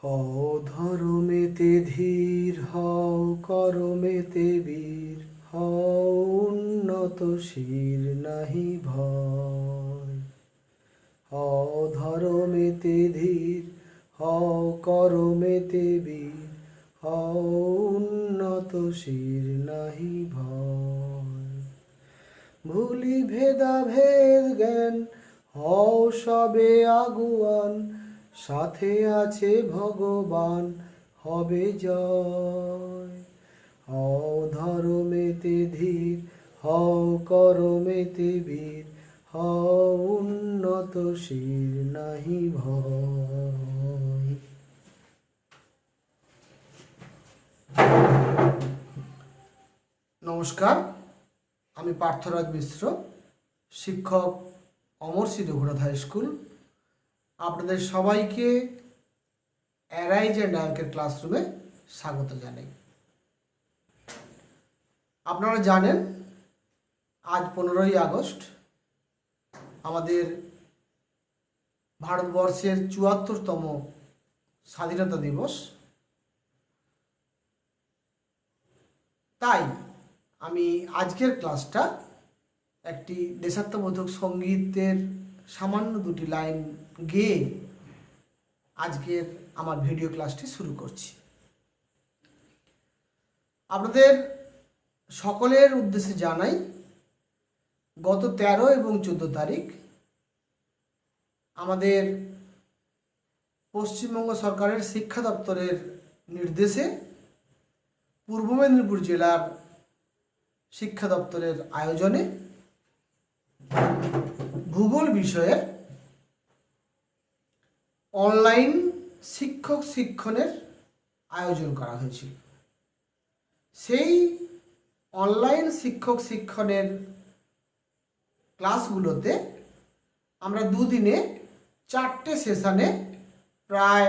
হও ধর্মেতে ধীর, হও করমেতে বীর, হও উন্নত শির নাহি ভয়। হও ধর্মেতে ধীর, হও করমেতে বীর, হও উন্নত শির নাহি ভয়। ভুলি ভেদাভেদ জ্ঞান, হও সবে আগুয়ান, সাথে আছে ভগবান, হবে জয়। হও ধর্মেতে ধীর, হও করমেতে বীর, হও উন্নত শির নাহি ভয়। নমস্কার, আমি পার্থরাজ মিশ্র, শিক্ষক অমরশ্রী রঘুনাথ হাই স্কুল। আপনাদের সবাইকে অ্যারাইজ অ্যান্ড অ্যাঙ্কের ক্লাসরুমে স্বাগত জানাই। আপনারা জানেন আজ 15ই আগস্ট আমাদের ভারতবর্ষের ৭৪তম স্বাধীনতা দিবস। তাই আমি আজকের ক্লাসটা একটি দেশাত্মবোধক সঙ্গীতের সামান্য দুটি লাইন গেয়ে আজকের আমার ভিডিও ক্লাসটি শুরু করছি। আপনাদের সকলের উদ্দেশ্যে জানাই, গত 13 এবং 14 তারিখ আমাদের পশ্চিমবঙ্গ সরকারের শিক্ষা দপ্তরের নির্দেশে পূর্ব মেদিনীপুর জেলার শিক্ষা দপ্তরের আয়োজনে ভূগোল বিষয়ে অনলাইন শিক্ষক শিক্ষণের আয়োজন করা হয়েছিল। সেই অনলাইন শিক্ষক শিক্ষণের ক্লাসগুলোতে আমরা দুদিনে 4টে সেশনে প্রায়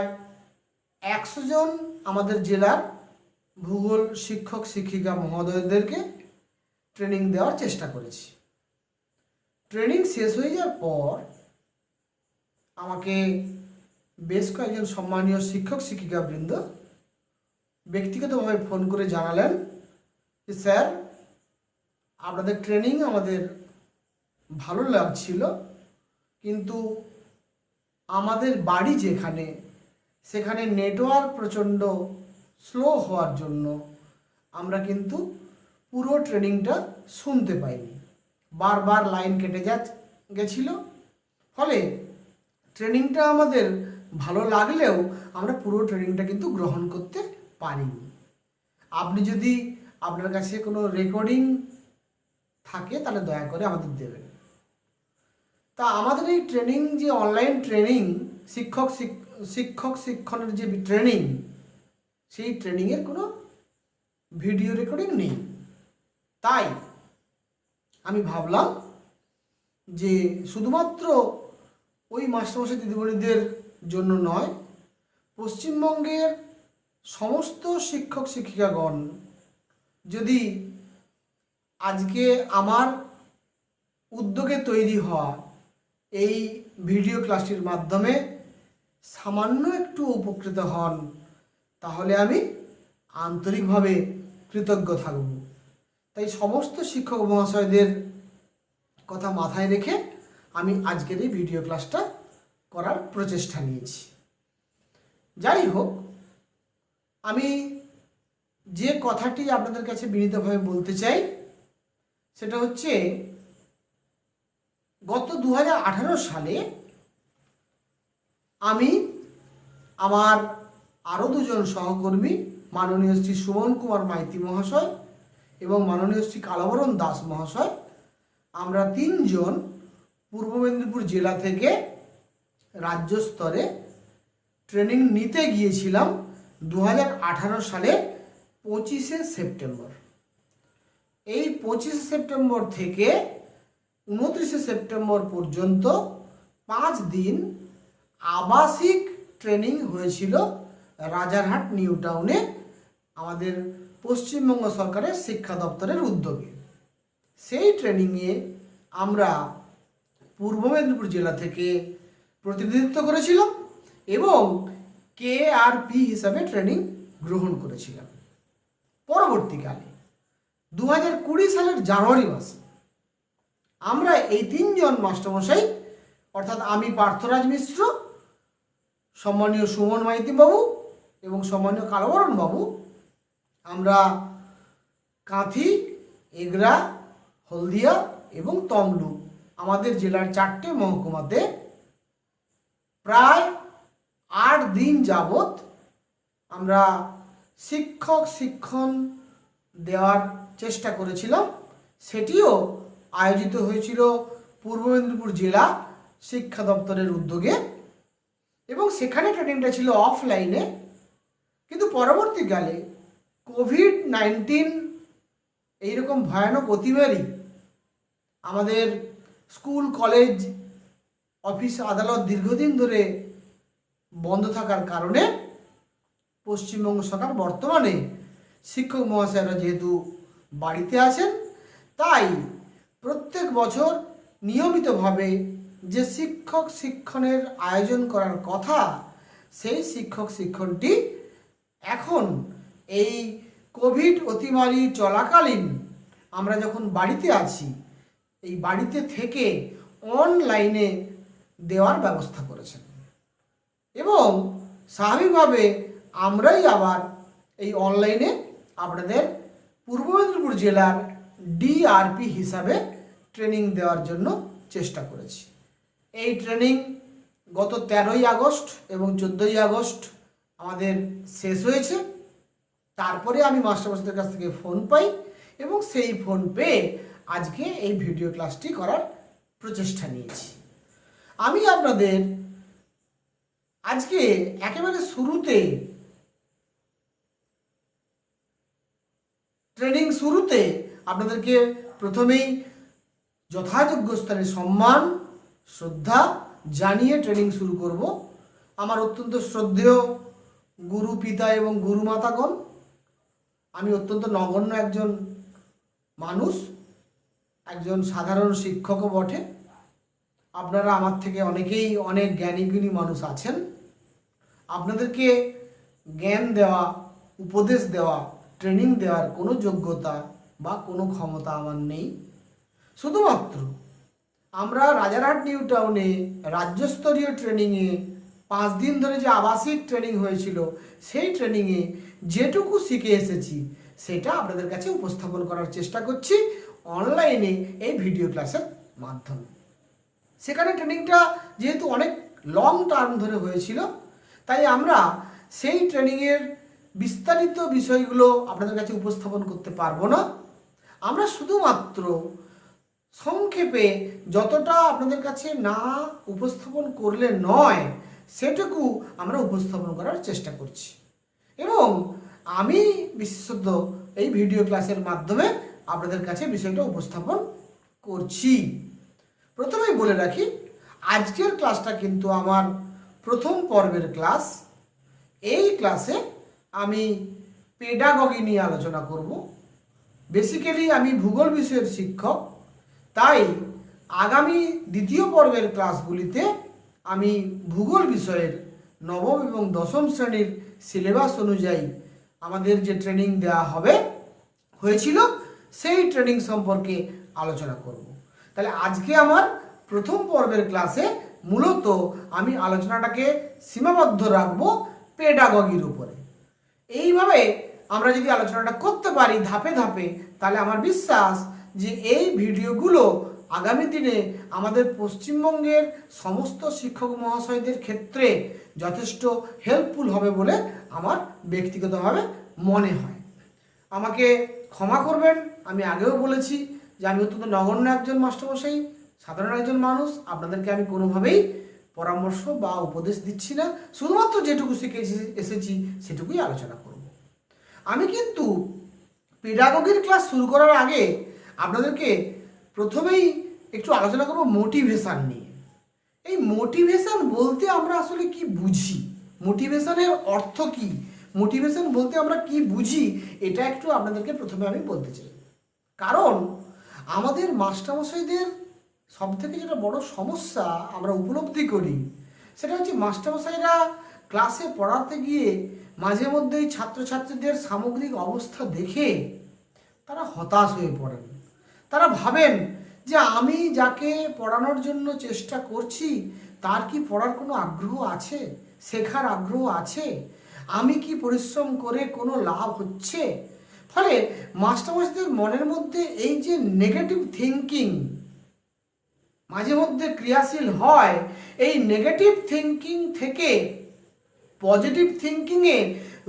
100 জন আমাদের জেলার ভূগোল শিক্ষক শিক্ষিকা মহোদয়দেরকে ট্রেনিং দেওয়ার চেষ্টা করেছি। ট্রেনিং শেষ হয়ে যাওয়ার পর আমাকে বেশ কয়েকজন সম্মানীয় শিক্ষক শিক্ষিকাবৃন্দ ব্যক্তিগতভাবে ফোন করে জানালেন যে স্যার, আপনাদের ট্রেনিং আমাদের ভালো লাগছিল, কিন্তু আমাদের বাড়ি যেখানে সেখানে নেটওয়ার্ক প্রচণ্ড স্লো হওয়ার জন্য আমরা কিন্তু পুরো ট্রেনিংটা শুনতে পাইনি, বারবার লাইন কেটে গেছিল। ফলে ট্রেনিংটা আমাদের ভালো লাগলেও আমরা পুরো ট্রেনিংটা কিন্তু গ্রহণ করতে পারিনি। আপনি যদি আপনার কাছে কোনো রেকর্ডিং থাকে তাহলে দয়া করে আমাদের দেবেন। তা আমাদের এই ট্রেনিং, যে অনলাইন ট্রেনিং শিক্ষক শিক্ষণের যে ট্রেনিং, সেই ট্রেনিংয়ের কোনো ভিডিও রেকর্ডিং নেই। তাই আমি ভাবলাম যে শুধুমাত্র ওই মাস্টারমশাই দিদিমণিদের জন্য নয়, পশ্চিমবঙ্গের সমস্ত শিক্ষক শিক্ষিকাগণ যদি আজকে আমার উদ্যোগে তৈরি হওয়া এই ভিডিও ক্লাসটির মাধ্যমে সামান্য একটু উপকৃত হন, তাহলে আমি আন্তরিকভাবে কৃতজ্ঞ থাকব। তাই সমস্ত শিক্ষক মহাশয়দের কথা মাথায় রেখে আমি আজকের এই ভিডিও ক্লাসটা করার প্রচেষ্টা নিয়েছি। যাই হোক, আমি যে কথাটি আপনাদের কাছে বিনীতভাবে বলতে চাই সেটা হচ্ছে, গত 2018 সালে আমি আমার আরও 2 জন সহকর্মী, মাননীয় শ্রী সুমন কুমার মাইতি মহাশয় এবং মাননীয় শ্রী কালবরণ দাস মহাশয়, আমরা 3 জন পূর্ব মেদিনীপুর জেলা থেকে রাজ্য স্তরে ট্রেনিং নিতে গিয়েছিলাম 2018 সালে 25শে সেপ্টেম্বর। এই 25শে সেপ্টেম্বর থেকে 29শে সেপ্টেম্বর পর্যন্ত 5 দিন আবাসিক ট্রেনিং হয়েছিল রাজারহাট নিউ টাউনে আমাদের পশ্চিমবঙ্গ সরকারের শিক্ষা দপ্তরের উদ্যোগে। সেই ট্রেনিংয়ে আমরা পূর্ব মেদিনীপুর জেলা থেকে প্রতিনিধিত্ব করেছিলাম এবং KRP হিসাবে ট্রেনিং গ্রহণ করেছিলাম। পরবর্তীকালে 2020 সালের জানুয়ারি মাসে আমরা এই 3 জন মাস্টারমশাই অর্থাৎ আমি পার্থরাজ মিশ্র, সম্মানীয় সুমন মাইতি বাবু এবং সম্মানীয় কালবরণ বাবু, আমরা কাঁথি, এগরা, হলদিয়া এবং তমলুক আমাদের জেলার 4টে মহকুমাতে প্রায় 8 দিন যাবৎ আমরা শিক্ষণ দেওয়ার চেষ্টা করেছিলাম। সেটিও আয়োজিত হয়েছিল পূর্ব মেদিনীপুর জেলা শিক্ষা দপ্তরের উদ্যোগে এবং সেখানে ট্রেনিংটা ছিল অফলাইনে। কিন্তু পরবর্তীকালে কোভিড-19 এইরকম ভয়ানক অতিমারি আমাদের স্কুল, কলেজ, অফিস, আদালত দীর্ঘদিন ধরে বন্ধ থাকার কারণে পশ্চিমবঙ্গ সরকার বর্তমানে শিক্ষক মহাশয়রা যেহেতু বাড়িতে আছেন, তাই প্রত্যেক বছর নিয়মিতভাবে যে শিক্ষণের আয়োজন করার কথা, সেই শিক্ষণটি এখন এই কোভিড অতিমারি চলাকালীন আমরা যখন বাড়িতে আছি, এই বাড়িতে থেকে অনলাইনে দেওয়ার ব্যবস্থা করেছেন এবং স্বাভাবিকভাবে আমরাই আবার এই অনলাইনে আপনাদের পূর্ব মেদিনীপুর জেলার DRP হিসাবে ট্রেনিং দেওয়ার জন্য চেষ্টা করেছি। এই ট্রেনিং গত 13ই আগস্ট এবং 14ই আগস্ট আমাদের শেষ হয়েছে। তারপরে আমি মাস্টারমশাইদের কাছ থেকে ফোন পাই এবং সেই ফোন পেয়ে আজকে এই ভিডিও ক্লাসটি করার প্রচেষ্টা নিয়েছি। আমি আপনাদের আজকে একেবারে ট্রেনিং শুরুতে আপনাদেরকে প্রথমেই যথাযোগ্য স্থানে সম্মান, শ্রদ্ধা জানিয়ে ট্রেনিং শুরু করব। আমার অত্যন্ত শ্রদ্ধেয় গুরু পিতা এবং গুরু মাতাগণ, আমি অত্যন্ত নগণ্য একজন মানুষ, একজন সাধারণ শিক্ষকও বটে। আপনারা আমার থেকে অনেকেই অনেক জ্ঞানী মানুষ আছেন। আপনাদেরকে জ্ঞান দেওয়া, উপদেশ দেওয়া, ট্রেনিং দেওয়ার কোনো যোগ্যতা বা কোনো ক্ষমতা আমার নেই। শুধুমাত্র আমরা রাজারহাট নিউ টাউনে রাজ্যস্তরীয় ট্রেনিংয়ে 5 দিন ধরে যে আবাসিক ট্রেনিং হয়েছিল, সেই ট্রেনিংয়ে যেটুকু শিখে এসেছি সেটা আপনাদের কাছে উপস্থাপন করার চেষ্টা করছি অনলাইনে এই ভিডিও ক্লাসের মাধ্যমে। সেখানে ট্রেনিংটা যেহেতু অনেক লং টার্ম ধরে হয়েছিল, তাই আমরা সেই ট্রেনিংয়ের বিস্তারিত বিষয়গুলো আপনাদের কাছে উপস্থাপন করতে পারবো না। আমরা শুধুমাত্র সংক্ষেপে যতটা আপনাদের কাছে না উপস্থাপন করলে নয়, সেটুকু আমরা উপস্থাপন করার চেষ্টা করছি এবং আমি বিশেষত এই ভিডিও ক্লাসের মাধ্যমে আপনাদের কাছে বিষয়টা উপস্থাপন করছি। প্রথমেই বলে রাখি, আজকের ক্লাসটা কিন্তু আমার প্রথম পর্বের ক্লাস। এই ক্লাসে আমি পেডাগগি নিয়ে আলোচনা করব। বেসিক্যালি আমি ভূগোল বিষয়ের শিক্ষক, তাই আগামী দ্বিতীয় পর্বের ক্লাসগুলিতে আমি ভূগোল বিষয়ের নবম এবং দশম শ্রেণীর সিলেবাস অনুযায়ী আমাদের যে ট্রেনিং দেওয়া হয়েছিল সেই ট্রেনিং সম্পর্কে আলোচনা করব। তাহলে আজকে আমার প্রথম পর্বের ক্লাসে মূলত আমি আলোচনাটাকে সীমাবদ্ধ রাখবো পেডাগগির উপরে। এইভাবে আমরা যদি আলোচনাটা করতে পারি ধাপে ধাপে, তাহলে আমার বিশ্বাস যে এই ভিডিওগুলো আগামী দিনে আমাদের পশ্চিমবঙ্গের সমস্ত শিক্ষক মহাশয়দের ক্ষেত্রে যথেষ্ট হেল্পফুল হবে বলে আমার ব্যক্তিগতভাবে মনে হয়। আমাকে ক্ষমা করবেন, আমি আগেও বলেছি যে আমি অত্যন্ত নগণ্য একজন মাস্টারমশাই, সাধারণ একজন মানুষ। আপনাদেরকে আমি কোনোভাবেই পরামর্শ বা উপদেশ দিচ্ছি না, শুধুমাত্র যেটুকু শিখে এসেছি সেটুকুই আলোচনা করব। আমি কিন্তু পেডাগগির ক্লাস শুরু করার আগে আপনাদেরকে প্রথমেই একটু আলোচনা করব মোটিভেশন নিয়ে। এই মোটিভেশন বলতে আমরা আসলে কি বুঝি, মোটিভেশনের অর্থ কি, মোটিভেশন বলতে আমরা কি বুঝি, এটা একটু আপনাদেরকে প্রথমে আমি বলতে চাই। কারণ আমাদের মাস্টারমশাইদের সব থেকে যেটা বড় সমস্যা আমরা উপলব্ধি করি, সেটা হচ্ছে মাস্টারমশাইরা ক্লাসে পড়াতে গিয়ে মাঝে মধ্যেই ছাত্রছাত্রীদের সামগ্রিক অবস্থা দেখে তারা হতাশ হয়ে পড়েন। তারা ভাবেন যে আমি যাকে পড়ানোর জন্য চেষ্টা করছি তার কি পড়ার কোনো আগ্রহ আছে, শেখার আগ্রহ আছে, আমি কি পরিশ্রম করে কোনো লাভ হচ্ছে? ফলে মাস্টারমশাইদের মনের মধ্যে এই যে নেগেটিভ থিঙ্কিং মাঝে মধ্যে ক্রিয়াশীল হয়, এই নেগেটিভ থিঙ্কিং থেকে পজিটিভ থিঙ্কিংয়ে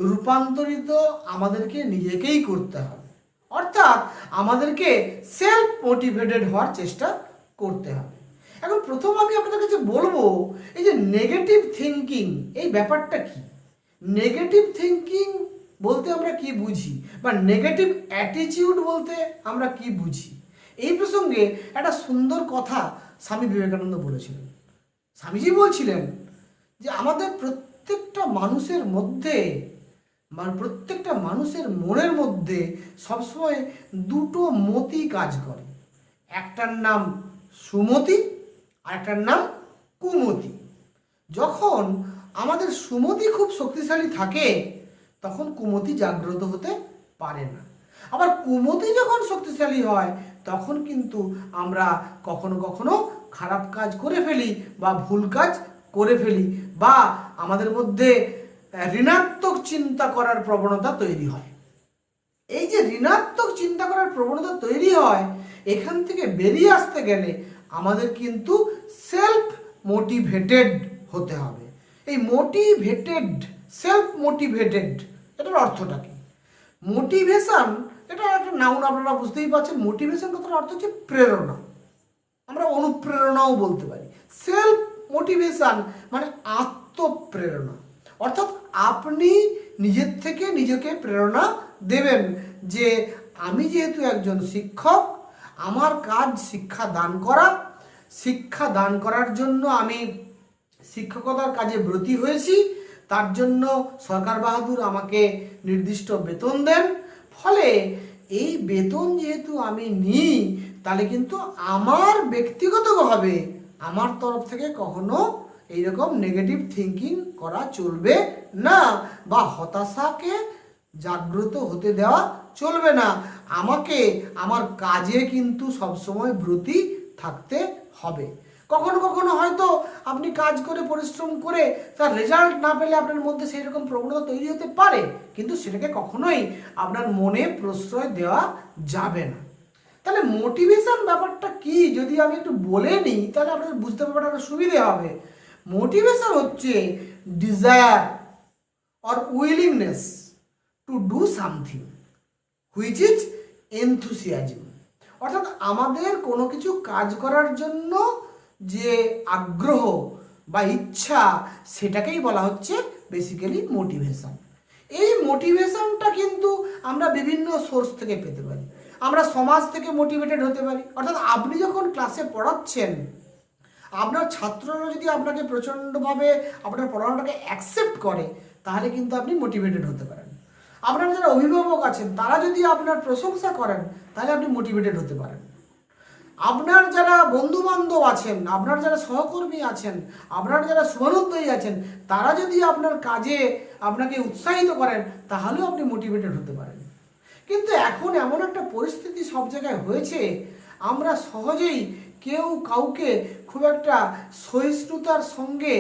রূপান্তরিত আমাদেরকে নিজেকেই করতে হবে। অর্থাৎ আমাদেরকে সেলফ মোটিভেটেড হওয়ার চেষ্টা করতে হবে। এখন প্রথম আমি আপনাদের কাছে বলবো, এই যে নেগেটিভ থিঙ্কিং এই ব্যাপারটা কি, নেগেটিভ থিঙ্কিং বলতে আমরা কি বুঝি, বা নেগেটিভ অ্যাটিটিউড বলতে আমরা কি বুঝি। এই প্রসঙ্গে একটা সুন্দর কথা স্বামী বিবেকানন্দ বলেছিলেন। স্বামীজি বলছিলেন যে আমাদের প্রত্যেকটা মানুষের মধ্যে, প্রত্যেকটা মানুষের মনের মধ্যে সবসময় দুটো মতি কাজ করে, একটার নাম সুমতি আর একটার নাম কুমতি। যখন আমাদের সুমতি খুব শক্তিশালী থাকে তখন কুমতি জাগ্রত হতে পারে না, আবার কুমতি যখন শক্তিশালী হয় তখন কিন্তু আমরা কখনো কখনো খারাপ কাজ করে ফেলি বা ভুল কাজ করে ফেলি, বা আমাদের মধ্যে ঋণাত্মক চিন্তা করার প্রবণতা তৈরি হয়। এই যে ঋণাত্মক চিন্তা করার প্রবণতা তৈরি হয়, এখান থেকে বেরিয়ে আসতে গেলে আমাদের কিন্তু সেলফ মোটিভেটেড হতে হবে। এই মোটিভেটেড, সেলফ মোটিভেটেড, এটার অর্থটা কি? মোটিভেশন এটা একটা নাউন, আপনারা বুঝতেই পারছেন। মোটিভেশন কথার অর্থ হচ্ছে প্রেরণা, আমরা অনুপ্রেরণাও বলতে পারি। সেলফ মোটিভেশন মানে আত্মপ্রেরণা, অর্থাৎ আপনি নিজের থেকে নিজেকে প্রেরণা দেবেন যে আমি যেহেতু একজন শিক্ষক, আমার কাজ শিক্ষা দান করা, শিক্ষা দান করার জন্য আমি শিক্ষকতার কাজে ব্রতী হয়েছি, তার জন্য সরকার বাহাদুর আমাকে নির্দিষ্ট বেতন দেন। ফলে এই বেতন যেহেতু আমি নিই, তাহলে কিন্তু আমার ব্যক্তিগতভাবে আমার তরফ থেকে কখনো এইরকম নেগেটিভ থিঙ্কিং করা চলবে না, বা হতাশাকে জাগ্রত হতে দেওয়া চলবে না। আমাকে আমার কাজে কিন্তু সবসময় ব্রতী থাকতে হবে। কখনো কখনো হয়তো আপনি কাজ করে পরিশ্রম করে তার রেজাল্ট না পেলে আপনার মধ্যে সেই রকম প্রবণতা তৈরি হতে পারে, কিন্তু সেটাকে কখনোই আপনার মনে প্রশ্রয় দেওয়া যাবে না। তাহলে মোটিভেশন ব্যাপারটা কি যদি আমি একটু বলে নিই, তাহলে আপনাদের বুঝতে ব্যাপারটা সুবিধে হবে। মোটিভেশন হচ্ছে desire or willingness to do something which is enthusiasm, অর্থাৎ আমাদের কোনো কিছু কাজ করার জন্য যে আগ্রহ বা ইচ্ছা, সেটাকেই বলা হচ্ছে বেসিক্যালি মোটিভেশন। এই মোটিভেশনটা কিন্তু আমরা বিভিন্ন সোর্স থেকে পেতে পারি। আমরা সমাজ থেকে মোটিভেটেড হতে পারি, অর্থাৎ আপনি যখন ক্লাসে পড়াচ্ছেন, আপনার ছাত্ররা যদি আপনাকে প্রচণ্ডভাবে আপনার পড়ানোটাকে অ্যাকসেপ্ট করে, তাহলে কিন্তু আপনি মোটিভেটেড হতে পারেন। আপনার যারা অভিভাবক আছেন তারা যদি আপনার প্রশংসা করেন, তাহলে আপনি মোটিভেটেড হতে পারেন। আপনার যারা বন্ধু বান্ধব আছেন, আপনার যারা সহকর্মী আছেন, আপনার যারা শুভানুধ্যায়ী আছেন, তারা যদি আপনার কাজে আপনাকে উৎসাহিত করেন, তাহলেও আপনি মোটিভেটেড হতে পারেন। কিন্তু এখন এমন একটা পরিস্থিতি সব জায়গায় হয়েছে, আমরা সহজেই কেউ কাউকে খুব একটা সহিষ্ণুতার সঙ্গে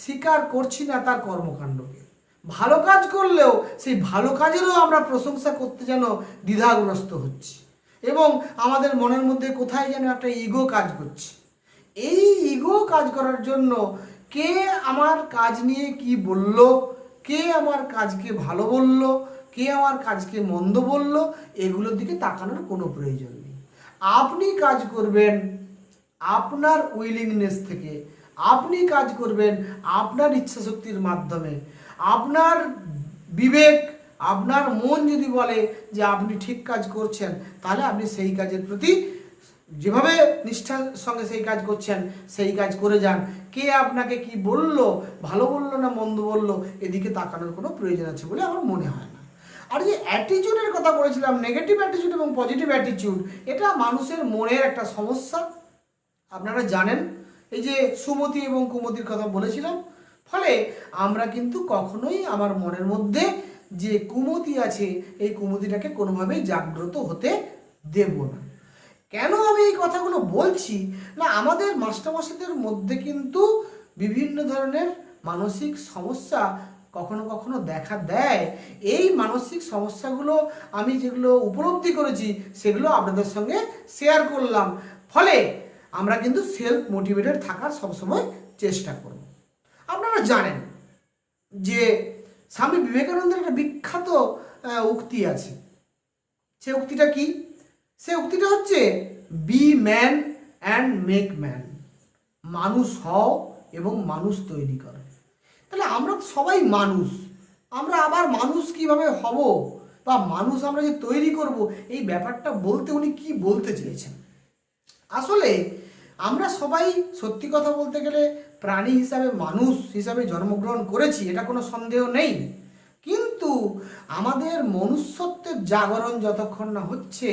স্বীকার করছি না তার কর্মকাণ্ডকে। ভালো কাজ করলেও সেই ভালো কাজেরও আমরা প্রশংসা করতে যেন দ্বিধাগ্রস্ত হচ্ছি, এবং আমাদের মনের মধ্যে কোথায় যেন একটা ইগো কাজ করছে। এই ইগো কাজ করার জন্য কে আমার কাজ নিয়ে কি বলল, কে আমার কাজকে ভালো বলল, কে আমার কাজকে মন্দ বলল, এগুলোর দিকে তাকানোর কোনো প্রয়োজন নেই। আপনি কাজ করবেন আপনার উইলিংনেস থেকে, আপনি কাজ করবেন আপনার ইচ্ছাশক্তির মাধ্যমে। আপনার বিবেক, আপনার মন যদি বলে যে আপনি ঠিক কাজ করছেন, তাহলে আপনি সেই কাজের প্রতি যেভাবে নিষ্ঠার সঙ্গে সেই কাজ করছেন সেই কাজ করে যান। কে আপনাকে কি বলল, ভালো বলল না মন্দ বলল, এদিকে তাকানোর কোনো প্রয়োজন আছে বলে আমার মনে হয় না। আর যে অ্যাটিটিউডের কথা বলেছিলাম, নেগেটিভ অ্যাটিটিউড এবং পজিটিভ অ্যাটিটিউড, এটা মানুষের মনের একটা সমস্যা। আপনারা জানেন, এই যে সুমতি এবং কুমতির কথা বলেছিলাম, ফলে আমরা কিন্তু কখনোই আমার মনের মধ্যে যে কুমতি আছে এই কুমতিটাকে কোনোভাবেই জাগ্রত হতে দেব না। কেন আমি এই কথাগুলো বলছি না, আমাদের মাস্টারমশাইদের মধ্যে কিন্তু বিভিন্ন ধরনের মানসিক সমস্যা কখনো কখনো দেখা দেয়। এই মানসিক সমস্যাগুলো আমি যেগুলো উপলব্ধি করেছি সেগুলো আপনাদের সঙ্গে শেয়ার করলাম। ফলে আমরা কিন্তু সেলফ মোটিভেটেড থাকার সবসময় চেষ্টা করব। আপনারা জানেন যে স্বামী বিবেকানন্দের একটা বিখ্যাত উক্তি আছে। সে উক্তিটা কি? সে উক্তিটা হচ্ছে be man and make man. মানুষ হও এবং মানুষ তৈরি করো। তাহলে আমরা সবাই মানুষ, আমরা আবার মানুষ কিভাবে হব বা মানুষ আমরা যে তৈরি করব, এই ব্যাপারটা বলতে উনি কি বলতে চেয়েছেন? আসলে আমরা সবাই সত্যি কথা বলতে গেলে প্রাণী হিসাবে, মানুষ হিসাবে জন্মগ্রহণ করেছি, এটা কোনো সন্দেহ নেই। কিন্তু আমাদের মনুষ্যত্বের জাগরণ যতক্ষণ না হচ্ছে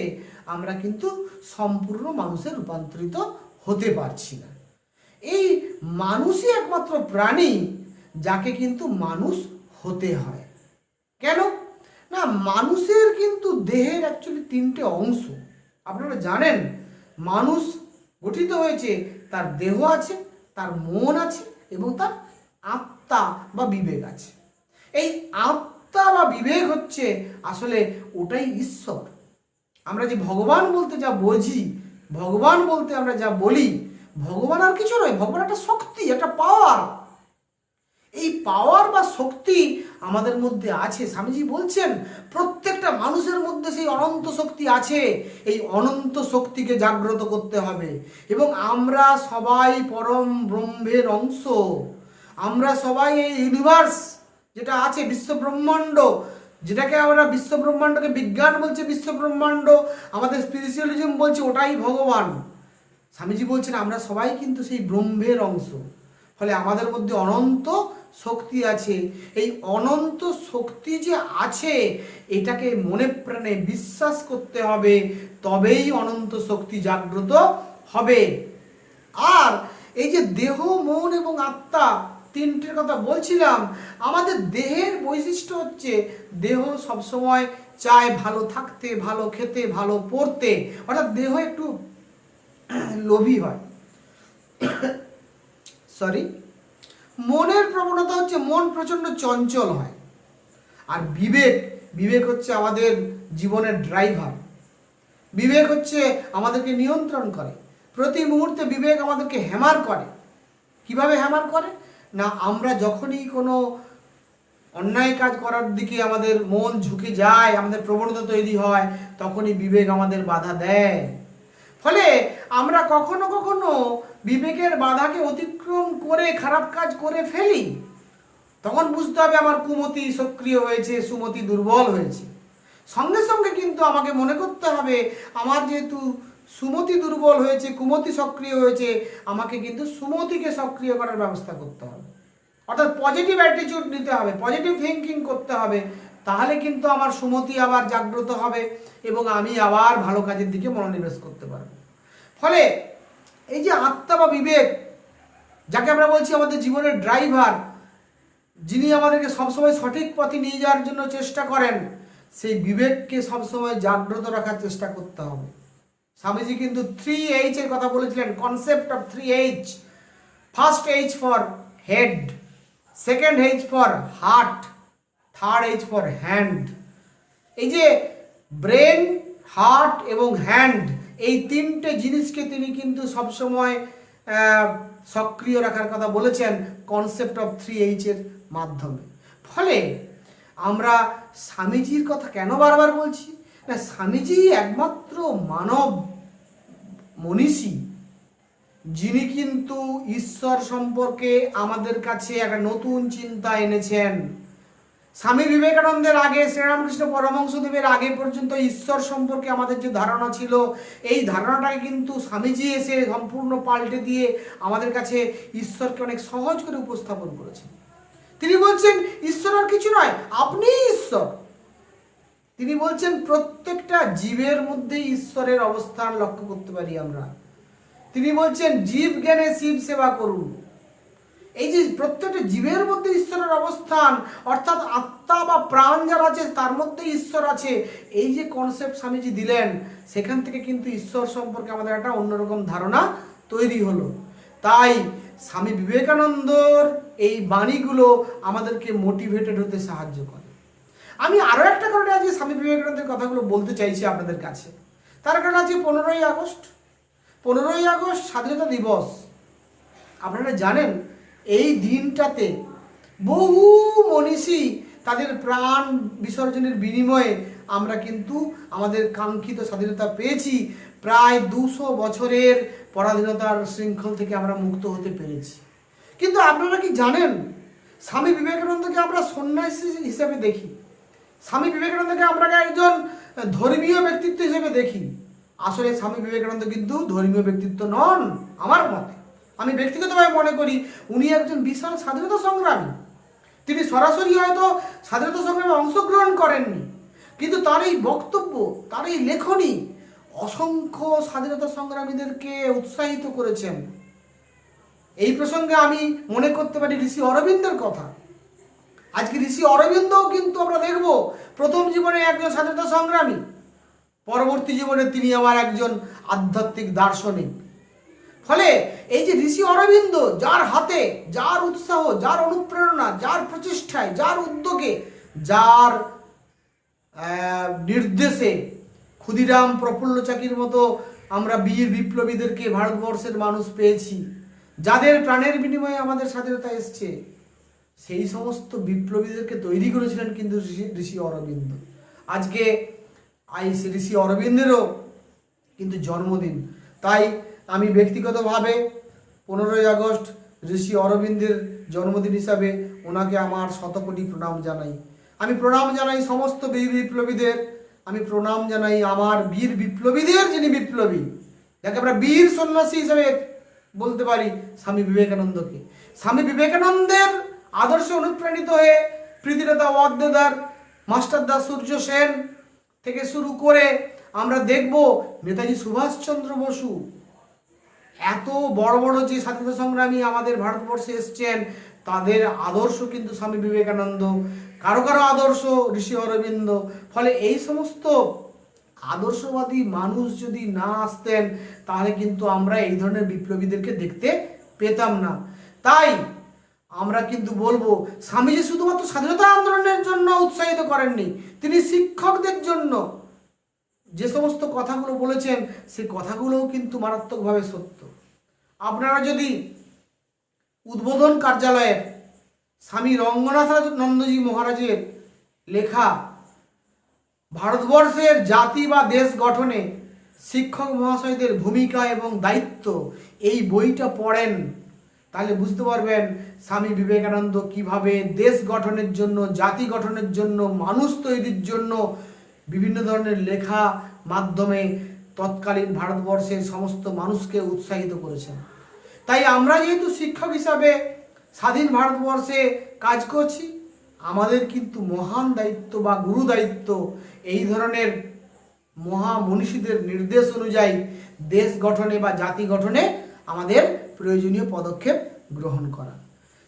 আমরা কিন্তু সম্পূর্ণ মানুষে রূপান্তরিত হতে পারছি না। এই মানুষই একমাত্র প্রাণী যাকে কিন্তু মানুষ হতে হয়। কেন না, মানুষের কিন্তু দেহের অ্যাকচুয়ালি 3টে অংশ। আপনারা জানেন মানুষ গঠিত হয়েছে, তার দেহ আছে, তার মন আছে এবং তার আত্মা বা বিবেক আছে। এই আত্মা বা বিবেক হচ্ছে আসলে ওটাই ঈশ্বর। আমরা যে ভগবান বলতে যা বুঝি, ভগবান বলতে আমরা যা বলি, ভগবান আর কিছু নয়, ভগবান একটা শক্তি, একটা পাওয়ার। এই পাওয়ার বা শক্তি আমাদের মধ্যে আছে। স্বামীজি বলছেন প্রত্যেকটা মানুষের মধ্যে সেই অনন্ত শক্তি আছে। এই অনন্ত শক্তিকে জাগ্রত করতে হবে এবং আমরা সবাই পরম ব্রহ্মের অংশ। আমরা সবাই এই ইউনিভার্স যেটা আছে, বিশ্ব ব্রহ্মাণ্ড, যেটাকে আমরা বিশ্ব ব্রহ্মাণ্ডকে বিজ্ঞান বলছে বিশ্ব ব্রহ্মাণ্ড, আমাদের স্পিরিচুয়ালিজম বলছে ওটাই ভগবান। স্বামীজি বলছেন আমরা সবাই কিন্তু সেই ব্রহ্মের অংশ। ফলে আমাদের মধ্যে অনন্ত শক্তি আছে। এই অনন্ত শক্তি যে আছে এটাকে মনে প্রাণে বিশ্বাস করতে হবে, তবেই অনন্ত শক্তি জাগ্রত হবে। আর এই যে দেহ, মন এবং আত্মা 3টের কথা বলছিলাম, আমাদের দেহের বৈশিষ্ট্য হচ্ছে দেহ সবসময় চায় ভালো থাকতে, ভালো খেতে, ভালো পড়তে, অর্থাৎ দেহ একটু লোভী হয়। সরি, মনের প্রবণতা হচ্ছে মন প্রচণ্ড চঞ্চল হয়। আর বিবেক হচ্ছে আমাদের জীবনের ড্রাইভার। বিবেক হচ্ছে আমাদেরকে নিয়ন্ত্রণ করে। প্রতি মুহূর্তে বিবেক আমাদেরকে হ্যামার করে। কিভাবে হ্যামার করে না, আমরা যখনই কোনো অন্যায় কাজ করার দিকে আমাদের মন ঝুঁকে যায়, আমাদের প্রবণতা তৈরি হয়, তখনই বিবেক আমাদের বাধা দেয়। ফলে আমরা কখনো কখনো বিবেকের বাধাকে অতিক্রম করে খারাপ কাজ করে ফেলি। তখন বুঝতে হবে আমার কুমতি সক্রিয় হয়েছে, সুমতি দুর্বল হয়েছে। সঙ্গে সঙ্গে কিন্তু আমাকে মনে করতে হবে আমার যেহেতু সুমতি দুর্বল হয়েছে, কুমতি সক্রিয় হয়েছে, আমাকে কিন্তু সুমতিকে সক্রিয় করার ব্যবস্থা করতে হবে। অর্থাৎ পজিটিভ অ্যাটিটিউড নিতে হবে, পজিটিভ থিঙ্কিং করতে হবে। তাহলে কিন্তু আমার সুমতি আবার জাগ্রত হবে এবং আমি আবার ভালো কাজের দিকে মনোনিবেশ করতে পারবো। ফলে এই যে আত্মা বা বিবেক, যাকে আমরা বলছি আমাদের জীবনের ড্রাইভার, যিনি আমাদেরকে সবসময় সঠিক পথে নিয়ে যাওয়ার জন্য চেষ্টা করেন, সেই বিবেককে সবসময় জাগ্রত রাখার চেষ্টা করতে হবে। স্বামীজি কিন্তু 3H এর কথা বলেছিলেন, concept of 3H। First H for head, second H for heart, third H for hand. এই যে ব্রেন, হার্ট এবং হ্যান্ড, এই 3টে জিনিসকে তিনি কিন্তু সবসময় সক্রিয় রাখার কথা বলেছেন কনসেপ্ট অফ 3H এর মাধ্যমে। ফলে আমরা স্বামীজির কথা কেন বারবার বলছি না, স্বামীজি একমাত্র মানব মনীষী যিনি কিন্তু ঈশ্বর সম্পর্কে আমাদের কাছে একটা নতুন চিন্তা এনেছেন। স্বামী বিবেকানন্দের আগে, শ্রীরামকৃষ্ণ পরমহংসদেবের আগে পর্যন্ত ঈশ্বর সম্পর্কে আমাদের যে ধারণা ছিল, এই ধারণাটাকে কিন্তু স্বামীজি এসে সম্পূর্ণ পাল্টে দিয়ে আমাদের কাছে ঈশ্বরকে অনেক সহজ করে উপস্থাপন করেছেন। তিনি বলছেন ঈশ্বর আর কিছু নয়, আপনিই ঈশ্বর। তিনি বলছেন প্রত্যেকটা জীবের মধ্যেই ঈশ্বরের অবস্থান লক্ষ্য করতে পারি আমরা। তিনি বলছেন জীব জ্ঞানে শিব সেবা করুন। এই যে প্রত্যেকটা জীবের মধ্যে ঈশ্বরের অবস্থান, অর্থাৎ আত্মা বা প্রাণ যার আছে তার মধ্যে ঈশ্বর আছে, এই যে কনসেপ্ট স্বামীজি দিলেন, সেখান থেকে কিন্তু ঈশ্বর সম্পর্কে আমাদের একটা অন্যরকম ধারণা তৈরি হলো। তাই স্বামী বিবেকানন্দর এই বাণীগুলো আমাদেরকে মোটিভেটেড হতে সাহায্য করে। আমি আরও একটা কারণে আজকে স্বামী বিবেকানন্দের কথাগুলো বলতে চাইছি আপনাদের কাছে। তার কারণ আজকে 15ই আগস্ট। 15ই আগস্ট স্বাধীনতা দিবস। আপনারা জানেন এই দিনটাতে বহু মনীষী তাদের প্রাণ বিসর্জনের বিনিময়ে আমরা কিন্তু আমাদের কাঙ্ক্ষিত স্বাধীনতা পেয়েছি। প্রায় 200 বছরের পরাধীনতার শৃঙ্খল থেকে আমরা মুক্ত হতে পেরেছি। কিন্তু আপনারা কি জানেন, স্বামী বিবেকানন্দকে আমরা সন্ন্যাসী হিসেবে দেখি, স্বামী বিবেকানন্দকে আমরা একজন ধর্মীয় ব্যক্তিত্ব হিসেবে দেখি। আসলে স্বামী বিবেকানন্দ কিন্তু ধর্মীয় ব্যক্তিত্ব নন আমার মতে। আমি ব্যক্তিগতভাবে মনে করি উনি একজন বিশাল স্বাধীনতা সংগ্রামী। তিনি সরাসরি হয়তো স্বাধীনতা সংগ্রামে অংশগ্রহণ করেননি, কিন্তু তার এই বক্তব্য, তার এই লেখনী অসংখ্য স্বাধীনতা সংগ্রামীদেরকে উৎসাহিত করেছেন। এই প্রসঙ্গে আমি মনে করতে পারি ঋষি অরবিন্দের কথা। আজকে ঋষি অরবিন্দও কিন্তু আমরা দেখব প্রথম জীবনে একজন স্বাধীনতা সংগ্রামী, পরবর্তী জীবনে তিনি আমার একজন আধ্যাত্মিক দার্শনিক। ফলে এই যে ঋষি অরবিন্দ, যার হাতে, যার উৎসাহ, যার অনুপ্রেরণা, যার প্রচেষ্টায়, যার উদ্যোগে, যার নির্দেশে ক্ষুদিরাম প্রফুল্ল চাকির মতো আমরা বীর বিপ্লবীদেরকে ভারতবর্ষের মানুষ পেয়েছি, যাদের প্রাণের বিনিময়ে আমাদের স্বাধীনতা এসছে, সেই সমস্ত বিপ্লবীদেরকে তৈরি করেছিলেন কিন্তু ঋষি অরবিন্দ। আজকে ঋষি অরবিন্দেরও কিন্তু জন্মদিন। তাই আমি ব্যক্তিগতভাবে 15ই আগস্ট ঋষি অরবিন্দের জন্মদিন হিসাবে ওনাকে আমার শতকোটি প্রণাম জানাই। আমি প্রণাম জানাই সমস্ত বীর বিপ্লবীদের, আমি প্রণাম জানাই আমার বীর বিপ্লবীদের যিনি বিপ্লবী, যাকে আমরা বীর সন্ন্যাসী হিসেবে বলতে পারি, স্বামী বিবেকানন্দকে। স্বামী বিবেকানন্দের আদর্শে অনুপ্রাণিত হয়ে প্রীতিলতা ওয়াদ্দেদার, মাস্টারদা সূর্য সেন থেকে শুরু করে আমরা দেখব নেতাজি সুভাষচন্দ্র বসু, এত বড় বড় যে স্বাধীনতা সংগ্রামী আমাদের ভারতবর্ষে এসছেন, তাদের আদর্শ কিন্তু স্বামী বিবেকানন্দ, কারো কারো আদর্শ ঋষি অরবিন্দ। ফলে এই সমস্ত আদর্শবাদী মানুষ যদি না আসতেন, তাহলে কিন্তু আমরা এই ধরনের বিপ্লবীদেরকে দেখতে পেতাম না। তাই আমরা কিন্তু বলবো, স্বামীজি শুধুমাত্র স্বাধীনতা আন্দোলনের জন্য উৎসাহিত করেননি, তিনি শিক্ষকদের জন্য যে সমস্ত কথাগুলো বলেছেন, সেই কথাগুলোও কিন্তু মারাত্মকভাবে সত্য। আপনারা যদি উদ্বোধন কার্যালয়ের স্বামী রঙ্গনাথানন্দজি মহারাজের লেখা ভারতবর্ষের জাতি বা দেশ গঠনে শিক্ষক মহাশয়দের ভূমিকা এবং দায়িত্ব, এই বইটা পড়েন, তাহলে বুঝতে পারবেন স্বামী বিবেকানন্দ কিভাবে দেশ গঠনের জন্য, জাতি গঠনের জন্য, মানুষ তৈরির জন্য বিভিন্ন ধরনের লেখা মাধ্যমে তৎকালীন ভারতবর্ষের সমস্ত মানুষকে উৎসাহিত করেছেন। তাই আমরা যেহেতু শিক্ষক হিসাবে স্বাধীন ভারতবর্ষে কাজ করছি, আমাদের কিন্তু মহান দায়িত্ব বা গুরু দায়িত্ব এই ধরনের মহামনীষীদের নির্দেশ অনুযায়ী দেশ গঠনে বা জাতি গঠনে আমাদের প্রয়োজনীয় পদক্ষেপ গ্রহণ করা।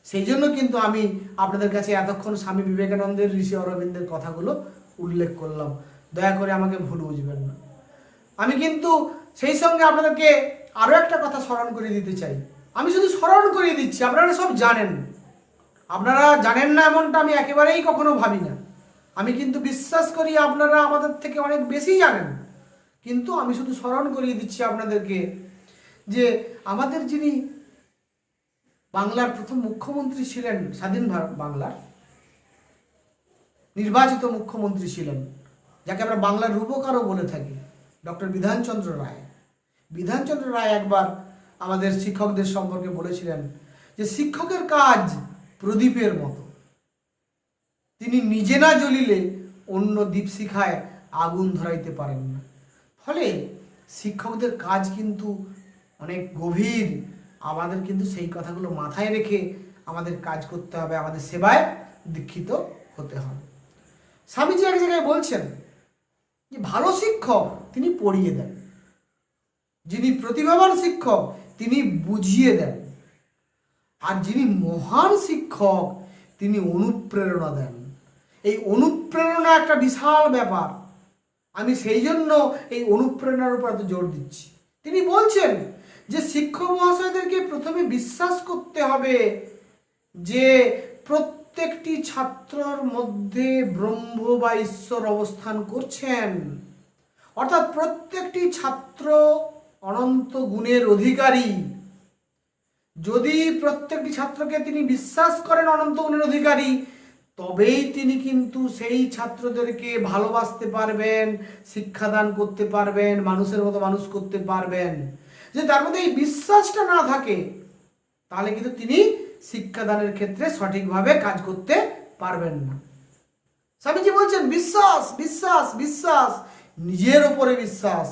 সেই জন্য কিন্তু আমি আপনাদের কাছে এতক্ষণ স্বামী বিবেকানন্দের, ঋষি অরবিন্দের কথাগুলো উল্লেখ করলাম। দয়া করে আমাকে ভুল বুঝবেন না। আমি কিন্তু সেই সঙ্গে আপনাদেরকে আরও একটা কথা স্মরণ করিয়ে দিতে চাই। আমি শুধু স্মরণ করিয়ে দিচ্ছি, আপনারা সব জানেন। আপনারা জানেন না এমনটা আমি একেবারেই কখনো ভাবি না। আমি কিন্তু বিশ্বাস করি আপনারা আমাদের থেকে অনেক বেশি জানেন, কিন্তু আমি শুধু স্মরণ করিয়ে দিচ্ছি আপনাদেরকে যে আমাদের যিনি বাংলার প্রথম মুখ্যমন্ত্রী ছিলেন, স্বাধীন বাংলার নির্বাচিত মুখ্যমন্ত্রী ছিলেন, যাকে আমরা বাংলার রূপকারও বলে থাকি, ডক্টর বিধানচন্দ্র রায়। বিধানচন্দ্র রায় একবার আমাদের শিক্ষকদের সম্পর্কে বলেছিলেন যে শিক্ষকের কাজ প্রদীপের মতো, তিনি নিজে না জ্বলিলে অন্য দীপশিখায় আগুন ধরাইতে পারেন না। ফলে শিক্ষকদের কাজ কিন্তু অনেক গভীর। আমাদের কিন্তু সেই কথাগুলো মাথায় রেখে আমাদের কাজ করতে হবে, আমাদের সেবায় দীক্ষিত হতে হবে। স্বামীজি এক জায়গায় বলছেন যে ভালো শিক্ষক তিনি পড়িয়ে দেন, যিনি প্রতিভাবান শিক্ষক তিনি বুঝিয়ে দেন। আর যিনি মহান শিক্ষক তিনি অনুপ্রেরণা দেন। এই অনুপ্রেরণা একটা বিশাল ব্যাপার। আমি সেই জন্য এই অনুপ্রেরণার উপর এত জোর দিচ্ছি। তিনি বলছেন যে শিক্ষক মহাশয়দেরকে প্রথমে বিশ্বাস করতে হবে যে প্রত্যেকটি ছাত্রর মধ্যে ব্রহ্ম বা ঈশ্বর অবস্থান করছেন, অর্থাৎ প্রত্যেকটি ছাত্র অনন্ত গুণের অধিকারী। যদি প্রত্যেকটি ছাত্রকে তিনি বিশ্বাস করেন অনন্ত গুণের অধিকারী, তবেই তিনি কিন্তু সেই ছাত্রদেরকে ভালোবাসতে পারবেন, শিক্ষাদান করতে পারবেন, মানুষের মতো মানুষ করতে পারবেন। যে তার মধ্যে এই বিশ্বাসটা না থাকে, তাহলে কিন্তু তিনি শিক্ষাদানের ক্ষেত্রে সঠিকভাবে কাজ করতে পারবেন না। স্বামীজি বলছেন বিশ্বাস বিশ্বাস বিশ্বাস, নিজের ওপরে বিশ্বাস,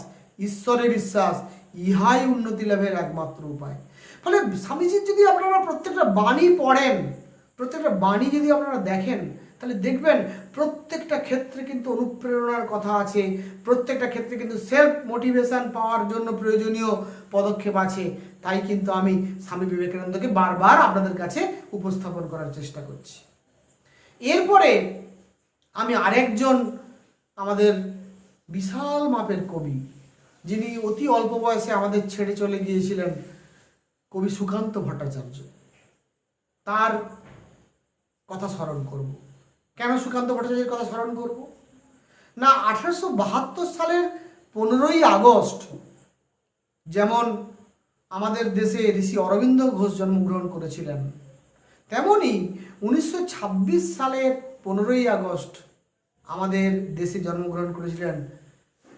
ঈশ্বরে বিশ্বাস, ইহাই উন্নতি লাভের একমাত্র উপায়। ফলে স্বামীজির যদি আপনারা প্রত্যেকটা বাণী পড়েন, প্রত্যেকটা বাণী যদি আপনারা দেখেন, তাহলে দেখবেন প্রত্যেকটা ক্ষেত্রে কিন্তু অনুপ্রেরণার কথা আছে, প্রত্যেকটা ক্ষেত্রে কিন্তু সেলফ মোটিভেশন পাওয়ার জন্য প্রয়োজনীয় পদক্ষেপ আছে। তাই কিন্তু আমি স্বামী বিবেকানন্দকে বারবার আপনাদের কাছে উপস্থাপন করার চেষ্টা করছি। এরপরে আমি আরেকজন আমাদের বিশাল মাপের কবি, যিনি অতি অল্প বয়সে আমাদের ছেড়ে চলে গিয়েছিলেন, কবি সুকান্ত ভট্টাচার্য, তার কথা স্মরণ করব। কেন সুকান্ত ভট্টাচার্যের কথা স্মরণ করব? না, 1872 সালের 15ই আগস্ট যেমন আমাদের দেশে ঋষি অরবিন্দ ঘোষ জন্মগ্রহণ করেছিলেন, তেমনি 1926 সালের 15ই আগস্ট আমাদের দেশে জন্মগ্রহণ করেছিলেন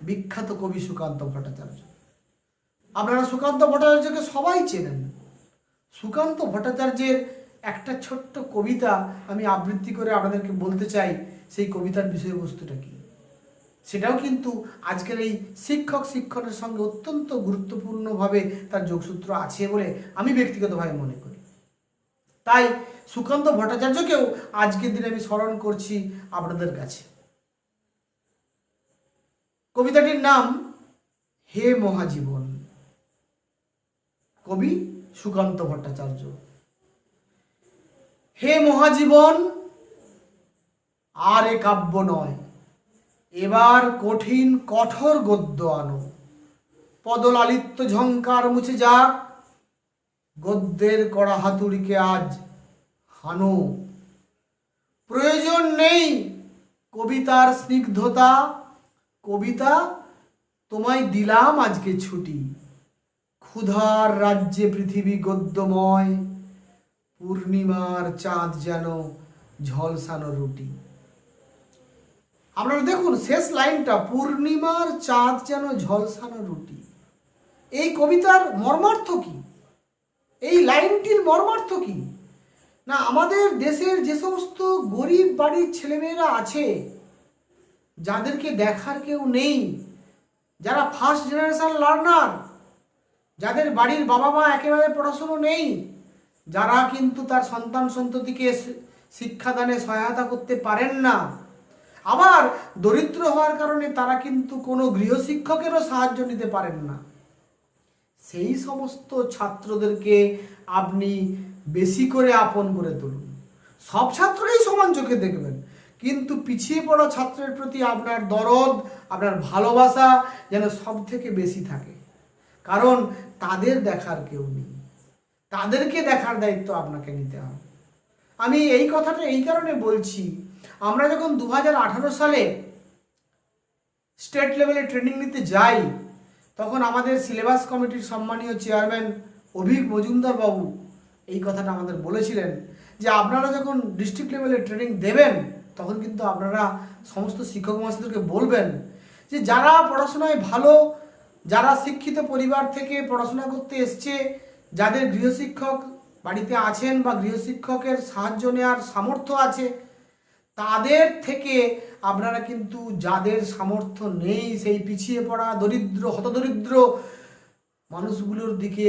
বিখ্যাত কবি সুকান্ত ভট্টাচার্য। আপনারা সুকান্ত ভট্টাচার্যকে সবাই চেনেন। সুকান্ত ভট্টাচার্যের একটা ছোট্ট কবিতা আমি আবৃত্তি করে আপনাদেরকে বলতে চাই, সেই কবিতার বিষয়বস্তুটা কি। সেটাও কিন্তু আজকের এই শিক্ষক শিক্ষণের সঙ্গে অত্যন্ত গুরুত্বপূর্ণভাবে তার যোগসূত্র আছে বলে আমি ব্যক্তিগতভাবে মনে করি। তাই সুকান্ত ভট্টাচার্যকেও আজকের দিনে আমি স্মরণ করছি আপনাদের কাছে। কবিতাটির নাম হে মহাজীবন, কবি সুকান্ত ভট্টাচার্য। হে মহাজীবন, আর এ কাব্য নয়, এবার কঠিন কঠোর গদ্য আনো। পদলালিত্য ঝঙ্কার মুছে যাক, গদ্যের কড়া হাতুড়িকে আজ হানো। প্রয়োজন নেই কবিতার স্নিগ্ধতা, কবিতা তোমায় দিলাম আজকে ছুটি। ক্ষুধার রাজ্যে পৃথিবী গদ্যময়, পূর্ণিমার চাঁদ যেন ঝলসানো রুটি। আপনারা দেখুন শেষ লাইনটা, পূর্ণিমার চাঁদ যেন ঝলসানো রুটি। এই কবিতার মর্মার্থ কি? এই লাইনটির মর্মার্থ কি? না, আমাদের দেশের যে সমস্ত গরিব বাড়ির ছেলেমেয়েরা আছে, যাদেরকে দেখার কেউ নেই, যারা ফার্স্ট জেনারেশন লার্নার, যাদের বাড়ির বাবা মা একেবারে পড়াশুনো নেই, যারা কিন্তু তার সন্তান সন্ততিকে শিক্ষাদানে সহায়তা করতে পারেন না, আবার দরিদ্র হওয়ার কারণে তারা কিন্তু কোনো গৃহশিক্ষকেরও সাহায্য নিতে পারেন না, সেই সমস্ত ছাত্রদেরকে আপনি বেশি করে আপন করে তুলুন। সব ছাত্রই সমান চোখে দেখবেন, কিন্তু পিছিয়ে পড়া ছাত্রের প্রতি আপনার দরদ, আপনার ভালোবাসা যেন সব থেকে বেশি থাকে। কারণ তাদের দেখার কেউ নেই, তাদেরকে দেখার দায়িত্ব আপনাকে নিতে হবে। আমি এই কথাটা এই কারণে বলছি, আমরা যখন 2018 সালে স্টেট লেভেলে ট্রেনিং নিতে যাই, তখন আমাদের সিলেবাস কমিটির সম্মানীয় চেয়ারম্যান অভিক মজুমদার বাবু এই কথাটা আমাদের বলেছিলেন যে আপনারা যখন ডিস্ট্রিক্ট লেভেলে ট্রেনিং দেবেন, তখন কিন্তু আপনারা সমস্ত শিক্ষক মহাশয়দেরকে বলবেন যে যারা পড়াশোনায় ভালো, যারা শিক্ষিত পরিবার থেকে পড়াশোনা করতে এসছে, যাদের গৃহশিক্ষক বাড়িতে আছেন বা গৃহশিক্ষকের সাহায্য নেওয়ার সামর্থ্য আছে, তাদের থেকে আপনারা কিন্তু যাদের সামর্থ্য নেই, সেই পিছিয়ে পড়া দরিদ্র হতদরিদ্র মানুষগুলোর দিকে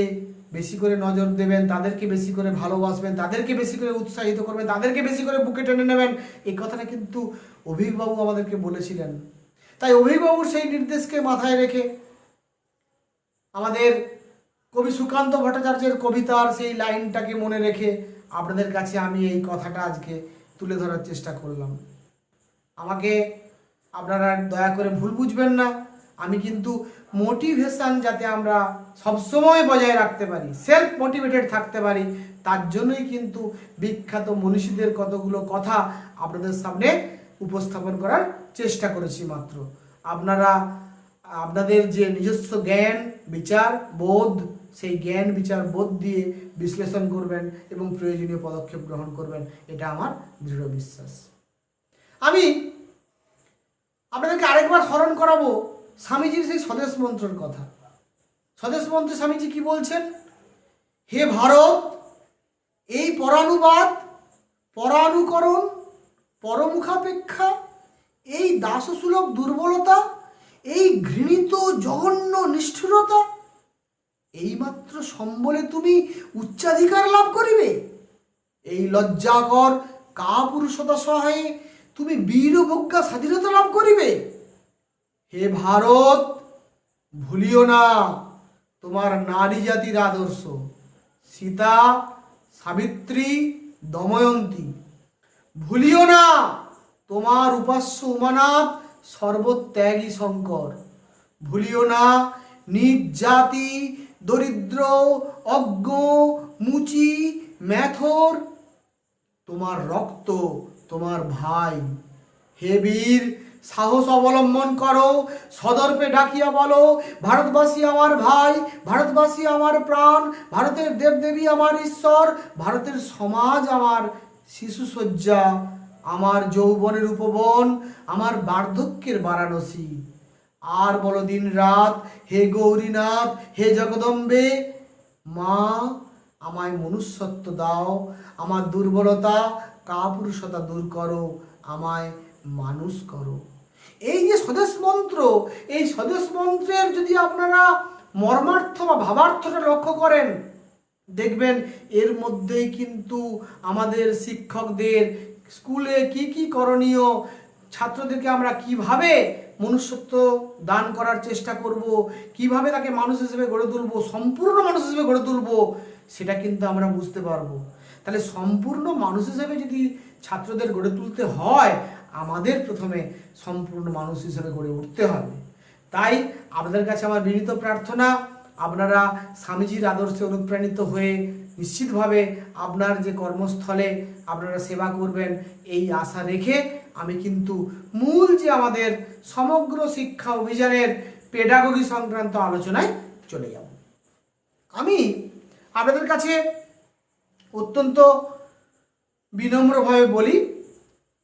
বেশি করে নজর দেবেন, তাদেরকে বেশি করে ভালোবাসবেন, তাদেরকে বেশি করে উৎসাহিত করবেন, তাদেরকে বেশি করে বুকে টেনে নেবেন। এই কথাটা কিন্তু অভিকবাবু আমাদেরকে বলেছিলেন। তাই অভিকবাবুর সেই নির্দেশকে মাথায় রেখে আমাদের কবি সুকান্ত ভট্টাচার্যের কবিতার সেই লাইনটাকে মনে রেখে আপনাদের কাছে আমি এই কথাটা আজকে তুলে ধরার চেষ্টা করলাম। আমাকে আপনারা দয়া করে ভুল বুঝবেন না, আমি কিন্তু মোটিভেশন যাতে আমরা সবসময় বজায় রাখতে পারি, সেলফ মোটিভেটেড থাকতে পারি, তার জন্যই কিন্তু বিখ্যাত মনীষীদের কতগুলো কথা আপনাদের সামনে উপস্থাপন করার চেষ্টা করেছি মাত্র। আপনারা আপনাদের যে নিজস্ব জ্ঞান বিচার বোধ, সেই জ্ঞান বিচার বোধ দিয়ে বিশ্লেষণ করবেন এবং প্রয়োজনীয় পদক্ষেপ গ্রহণ করবেন, এটা আমার দৃঢ় বিশ্বাস। আমি আপনাদেরকে আরেকবার স্মরণ করাবো স্বামীজির সেই স্বদেশ মন্ত্রের কথা। স্বদেশ মন্ত্রে স্বামীজি কি বলছেন? হে ভারত, এই পরানুবাদ, পরানুকরণ, পরমুখাপেক্ষা, এই দাসসুলভ দুর্বলতা, এই ঘৃণিত জঘন্য নিষ্ঠুরতা, এইমাত্র সম্বলে তুমি উচ্চাধিকার লাভ করিবে। এই লজ্জাকর কাপুরুষতা সহায়ে তুমি বীরবজ্ঞা স্বাধীনতা লাভ করিবে। হে ভারত, ভুলিও না তোমার নারী জাতির আদর্শ, সীতা, সাবিত্রী, দময়ন্তী। ভুলিও না তোমার উপাস্য উমানাথ, সর্বত্যাগী শঙ্কর। ভুলিও না নিজ জাতি, দরিদ্র, অজ্ঞ, মুচি, ম্যাথর, তোমার রক্ত, তোমার ভাই। হে বীর, সাহস অবলম্বন করো, সদর্পে ডাকিয়া বলো, ভারতবাসী আমার ভাই, ভারতবাসী আমার প্রাণ, ভারতের দেবদেবী আমার ঈশ্বর, ভারতের সমাজ আমার শিশুসজ্জা, আমার যৌবনের উপবন, আমার বার্ধক্যের বারাণসী। আর বলো দিন রাত, হে গৌরীনাথ, হে জগদম্বে, মা আমায় মনুষ্যত্ব দাও, আমার দুর্বলতা কাপুরুষতা দূর করো, আমায় মানুষ করো। এই যে স্বদেশ মন্ত্র, এই স্বদেশ মন্ত্রের যদি আপনারা মর্মার্থ বা ভাবার্থটা লক্ষ্য করেন, দেখবেন এর মধ্যেই কিন্তু আমাদের শিক্ষকদের স্কুলে কি কি করণীয়, ছাত্রদেরকে আমরা কিভাবে মনুষ্যত্ব দান করার চেষ্টা করব, কিভাবে তাকে মানুষ হিসেবে গড়ে তুলব, সম্পূর্ণ মানুষ হিসেবে গড়ে তুলব, সেটা কিন্তু আমরা বুঝতে পারবো। তাহলে সম্পূর্ণ মানুষ হিসেবে যদি ছাত্রদের গড়ে তুলতে হয়, আমাদের প্রথমে সম্পূর্ণ মানুষ হিসেবে গড়ে উঠতে হবে। তাই আপনাদের কাছে আমার বিনীত প্রার্থনা, আপনারা স্বামীজির আদর্শে অনুপ্রাণিত হয়ে নিশ্চিতভাবে আপনার যে কর্মস্থলে আপনারা সেবা করবেন, এই আশা রেখে আমি কিন্তু মূল যে আমাদের সমগ্র শিক্ষা অভিযানের পেডাগোগি সংক্রান্ত আলোচনায় চলে যাব। আমি আপনাদের কাছে অত্যন্ত বিনম্রভাবে বলি,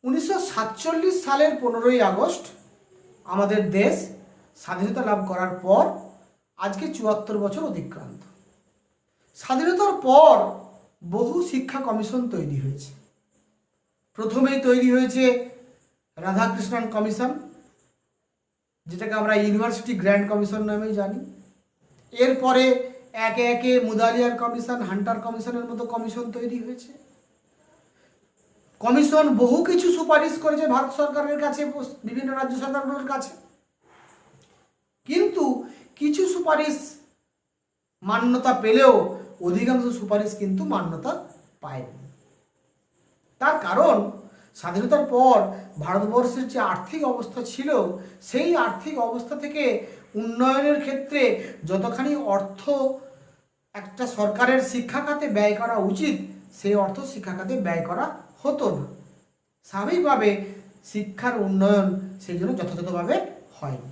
1947 সালের 15ই আগস্ট আমাদের দেশ স্বাধীনতা লাভ করার পর আজকে 74 বছর অতিক্রান্ত। স্বাধীনতার পর বহু শিক্ষা কমিশন তৈরি হয়েছে। প্রথমেই তৈরি হয়েছে রাধাকৃষ্ণন কমিশন, যেটাকে আমরা ইউনিভার্সিটি গ্র্যান্ড কমিশন নামেই জানি। এরপরে একে একে মুদালিয়ার কমিশন, হান্টার কমিশনের মতো কমিশন তৈরি হয়েছে। কমিশন বহু কিছু সুপারিশ করেছে ভারত সরকারের কাছে, বিভিন্ন রাজ্য সরকারগুলোর কাছে, কিন্তু কিছু সুপারিশ মান্যতা পেলেও অধিকাংশ সুপারিশ কিন্তু মান্যতা পায়নি। তার কারণ স্বাধীনতার পর ভারতবর্ষের যে আর্থিক অবস্থা ছিল, সেই আর্থিক অবস্থা থেকে উন্নয়নের ক্ষেত্রে যতখানি অর্থ একটা সরকারের শিক্ষা খাতে ব্যয় করা উচিত, সেই অর্থ শিক্ষা খাতে ব্যয় করা হতো না। স্বাভাবিকভাবে শিক্ষার উন্নয়ন সেই জন্য যথাযথভাবে হয়নি।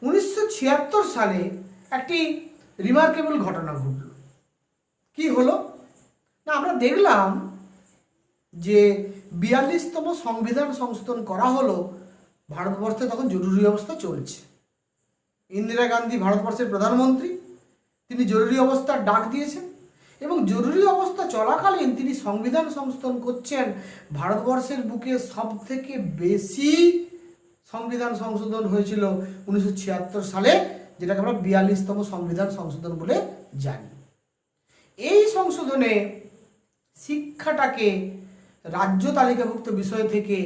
1976 সালে একটি রিমার্কেবল ঘটনা ঘটল। কি হলো না, আমরা দেখলাম যে 42তম সংবিধান সংশোধন করা হলো। ভারতবর্ষে তখন জরুরি অবস্থা চলছে। ইন্দিরা গান্ধী ভারতবর্ষের প্রধানমন্ত্রী, তিনি জরুরি অবস্থার ডাক দিয়েছেন এবং জরুরি অবস্থা চলাকালীন তিনি সংবিধান সংশোধন করছেন। ভারতবর্ষের বুকে সব থেকে বেশি সংবিধান সংশোধন হয়েছিল 1976 সালে, যেটাকে আমরা 42তম সংবিধান সংশোধন বলে জানি। এই সংশোধনে শিক্ষাটাকে রাজ্য তালিকাভুক্ত বিষয় থেকে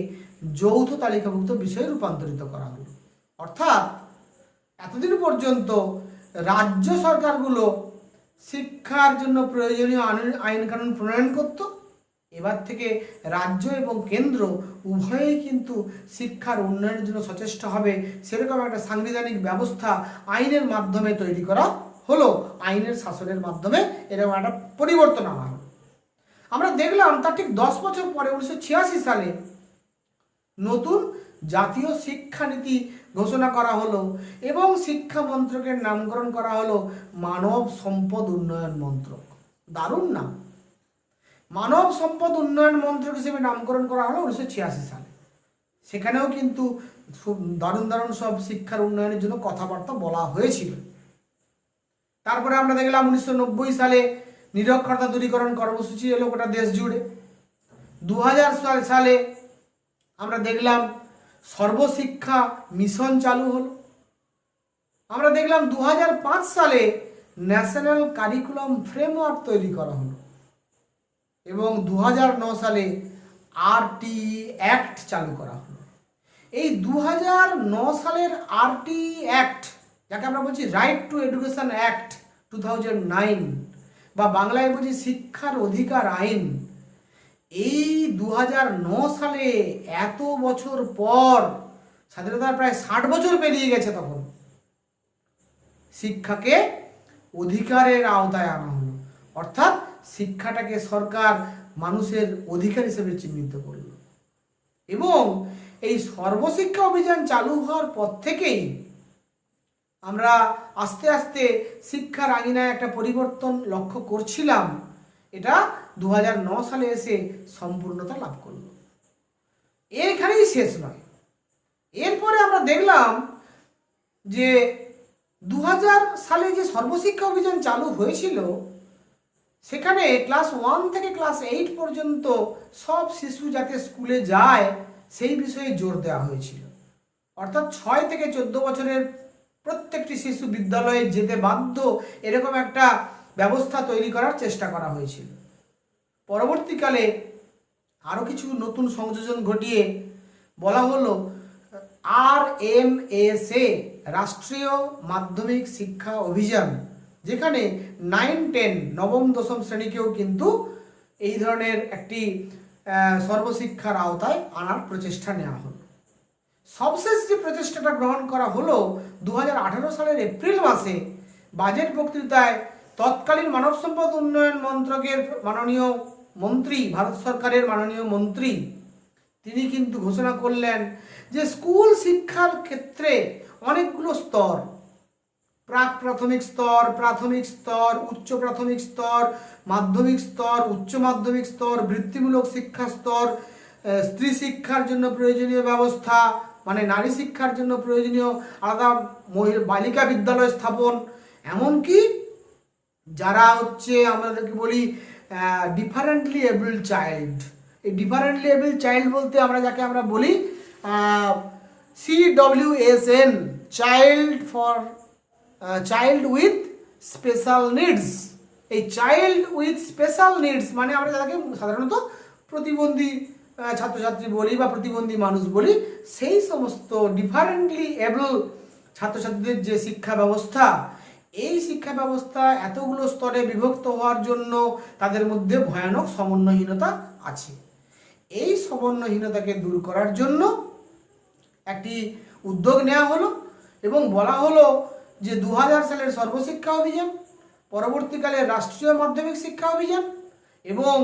যৌথ তালিকাভুক্ত বিষয়ে রূপান্তরিত করা হলো। অর্থাৎ এতদিন পর্যন্ত রাজ্য সরকারগুলো শিক্ষার জন্য প্রয়োজনীয় আইন কানুন প্রণয়ন করত। এবার থেকে রাজ্য এবং কেন্দ্র উভয়েই কিন্তু শিক্ষার উন্নয়নের জন্য সচেষ্ট হবে, সেরকম একটা সাংবিধানিক ব্যবস্থা আইনের মাধ্যমে তৈরি করা হলো। আইনের শাসনের মাধ্যমে এরকম একটা পরিবর্তন আনা হলো। আমরা দেখলাম তার ঠিক 10 বছর পরে 1986 সালে নতুন জাতীয় শিক্ষানীতি ঘোষণা করা হলো এবং শিক্ষা মন্ত্রকের নামকরণ করা হলো মানব সম্পদ উন্নয়ন মন্ত্রক। দারুণ নাম, মানব সম্পদ উন্নয়ন মন্ত্রক হিসেবে নামকরণ করা হলো 1986 সালে। সেখানেও কিন্তু খুব দারুণ দারুণ সব শিক্ষার উন্নয়নের জন্য কথাবার্তা বলা হয়েছিল। তারপরে আমরা দেখলাম 1990 সালে নিরক্ষরতা দূরীকরণ কর্মসূচি এলো গোটা দেশ জুড়ে। 2000 সালে আমরা দেখলাম সর্বশিক্ষা মিশন চালু হলো। আমরা দেখলাম 2005 সালে ন্যাশনাল কারিকুলাম ফ্রেমওয়ার্ক তৈরি করা হলো এবং 2009 সালে RTE অ্যাক্ট চালু করা হলো। এই 2009 সালের RTE অ্যাক্ট, যাকে আমরা বলছি রাইট টু এডুকেশন অ্যাক্ট 2009 বা বাংলায় বলছি শিক্ষার অধিকার আইন, এই 2009 সালে এত বছর পর, স্বাধীনতার প্রায় 60 বছর পেরিয়ে গেছে, তখন শিক্ষাকে অধিকারের আওতায় আনা হলো। অর্থাৎ শিক্ষাটাকে সরকার মানুষের অধিকার হিসেবে চিহ্নিত করল এবং এই সর্বশিক্ষা অভিযান চালু হওয়ার পর থেকেই আমরা আস্তে আস্তে শিক্ষার আঙিনায় একটা পরিবর্তন লক্ষ্য করছিলাম। এটা 2009 সালে এসে সম্পূর্ণতা লাভ করল। এখানেই শেষ নয়, এরপরে আমরা দেখলাম যে 2000 সালে যে সর্বশিক্ষা অভিযান চালু হয়েছিল সেখানে ক্লাস 1 থেকে ক্লাস 8 পর্যন্ত সব শিশু যাতে স্কুলে যায় সেই বিষয়ে জোর দেওয়া হয়েছিল। অর্থাৎ 6 থেকে 14 বছরের প্রত্যেকটি শিশু বিদ্যালয়ে যেতে বাধ্য, এরকম একটা ব্যবস্থা তৈরি করার চেষ্টা করা হয়েছিল। পরবর্তীকালে আরও কিছু নতুন সংযোজন ঘটিয়ে বলা হলো RMSA রাষ্ট্রীয় মাধ্যমিক শিক্ষা অভিযান, যেখানে 9-10 নবম দশম শ্রেণীকেও কিন্তু এই ধরনের একটি সর্বশিক্ষার আওতায় আনার প্রচেষ্টা নেওয়া হলো। সবশেষ যে প্রচেষ্টাটা গ্রহণ করা হলো 2018 সালের এপ্রিল মাসে বাজেট বক্তৃতায় তৎকালীন মানব সম্পদ উন্নয়ন মন্ত্রকের মাননীয় মন্ত্রী, ভারত সরকারের মাননীয় মন্ত্রী, তিনি কিন্তু ঘোষণা করলেন যে স্কুল শিক্ষার ক্ষেত্রে অনেকগুলো স্তর, প্রাক প্রাথমিক স্তর, প্রাথমিক স্তর, উচ্চ প্রাথমিক স্তর, মাধ্যমিক স্তর, উচ্চ মাধ্যমিক স্তর, বৃত্তিমূলক শিক্ষা স্তর, স্ত্রী শিক্ষার জন্য প্রয়োজনীয় ব্যবস্থা, মানে নারী শিক্ষার জন্য প্রয়োজনীয় আলাদা বালিকা বিদ্যালয় স্থাপন, এমনকি যারা হচ্ছে আমাদেরকে বলি ডিফারেন্টলি এবলড চাইল্ড। এই ডিফারেন্টলি এবলড চাইল্ড বলতে আমরা যাকে আমরা বলি CWSN, child with special needs. এই চাইল্ড উইথ স্পেশাল নিডস মানে আমরা যাকে সাধারণত প্রতিবন্ধী ছাত্রছাত্রী বলি বা প্রতিবন্ধী মানুষ বলি, সেই সমস্ত ডিফারেন্টলি এবল ছাত্রছাত্রীদের যে শিক্ষা ব্যবস্থা, এই শিক্ষা ব্যবস্থা এতগুলো স্তরে বিভক্ত হওয়ার জন্য তাদের মধ্যে ভয়ানক সমন্বয়হীনতা আছে। এই সমন্বয়হীনতাকে দূর করার জন্য একটি উদ্যোগ নেওয়া হলো এবং বলা হলো যে 2000 সালের সর্বশিক্ষা অভিযান, পরবর্তীকালে রাষ্ট্রীয় মাধ্যমিক শিক্ষা অভিযান এবং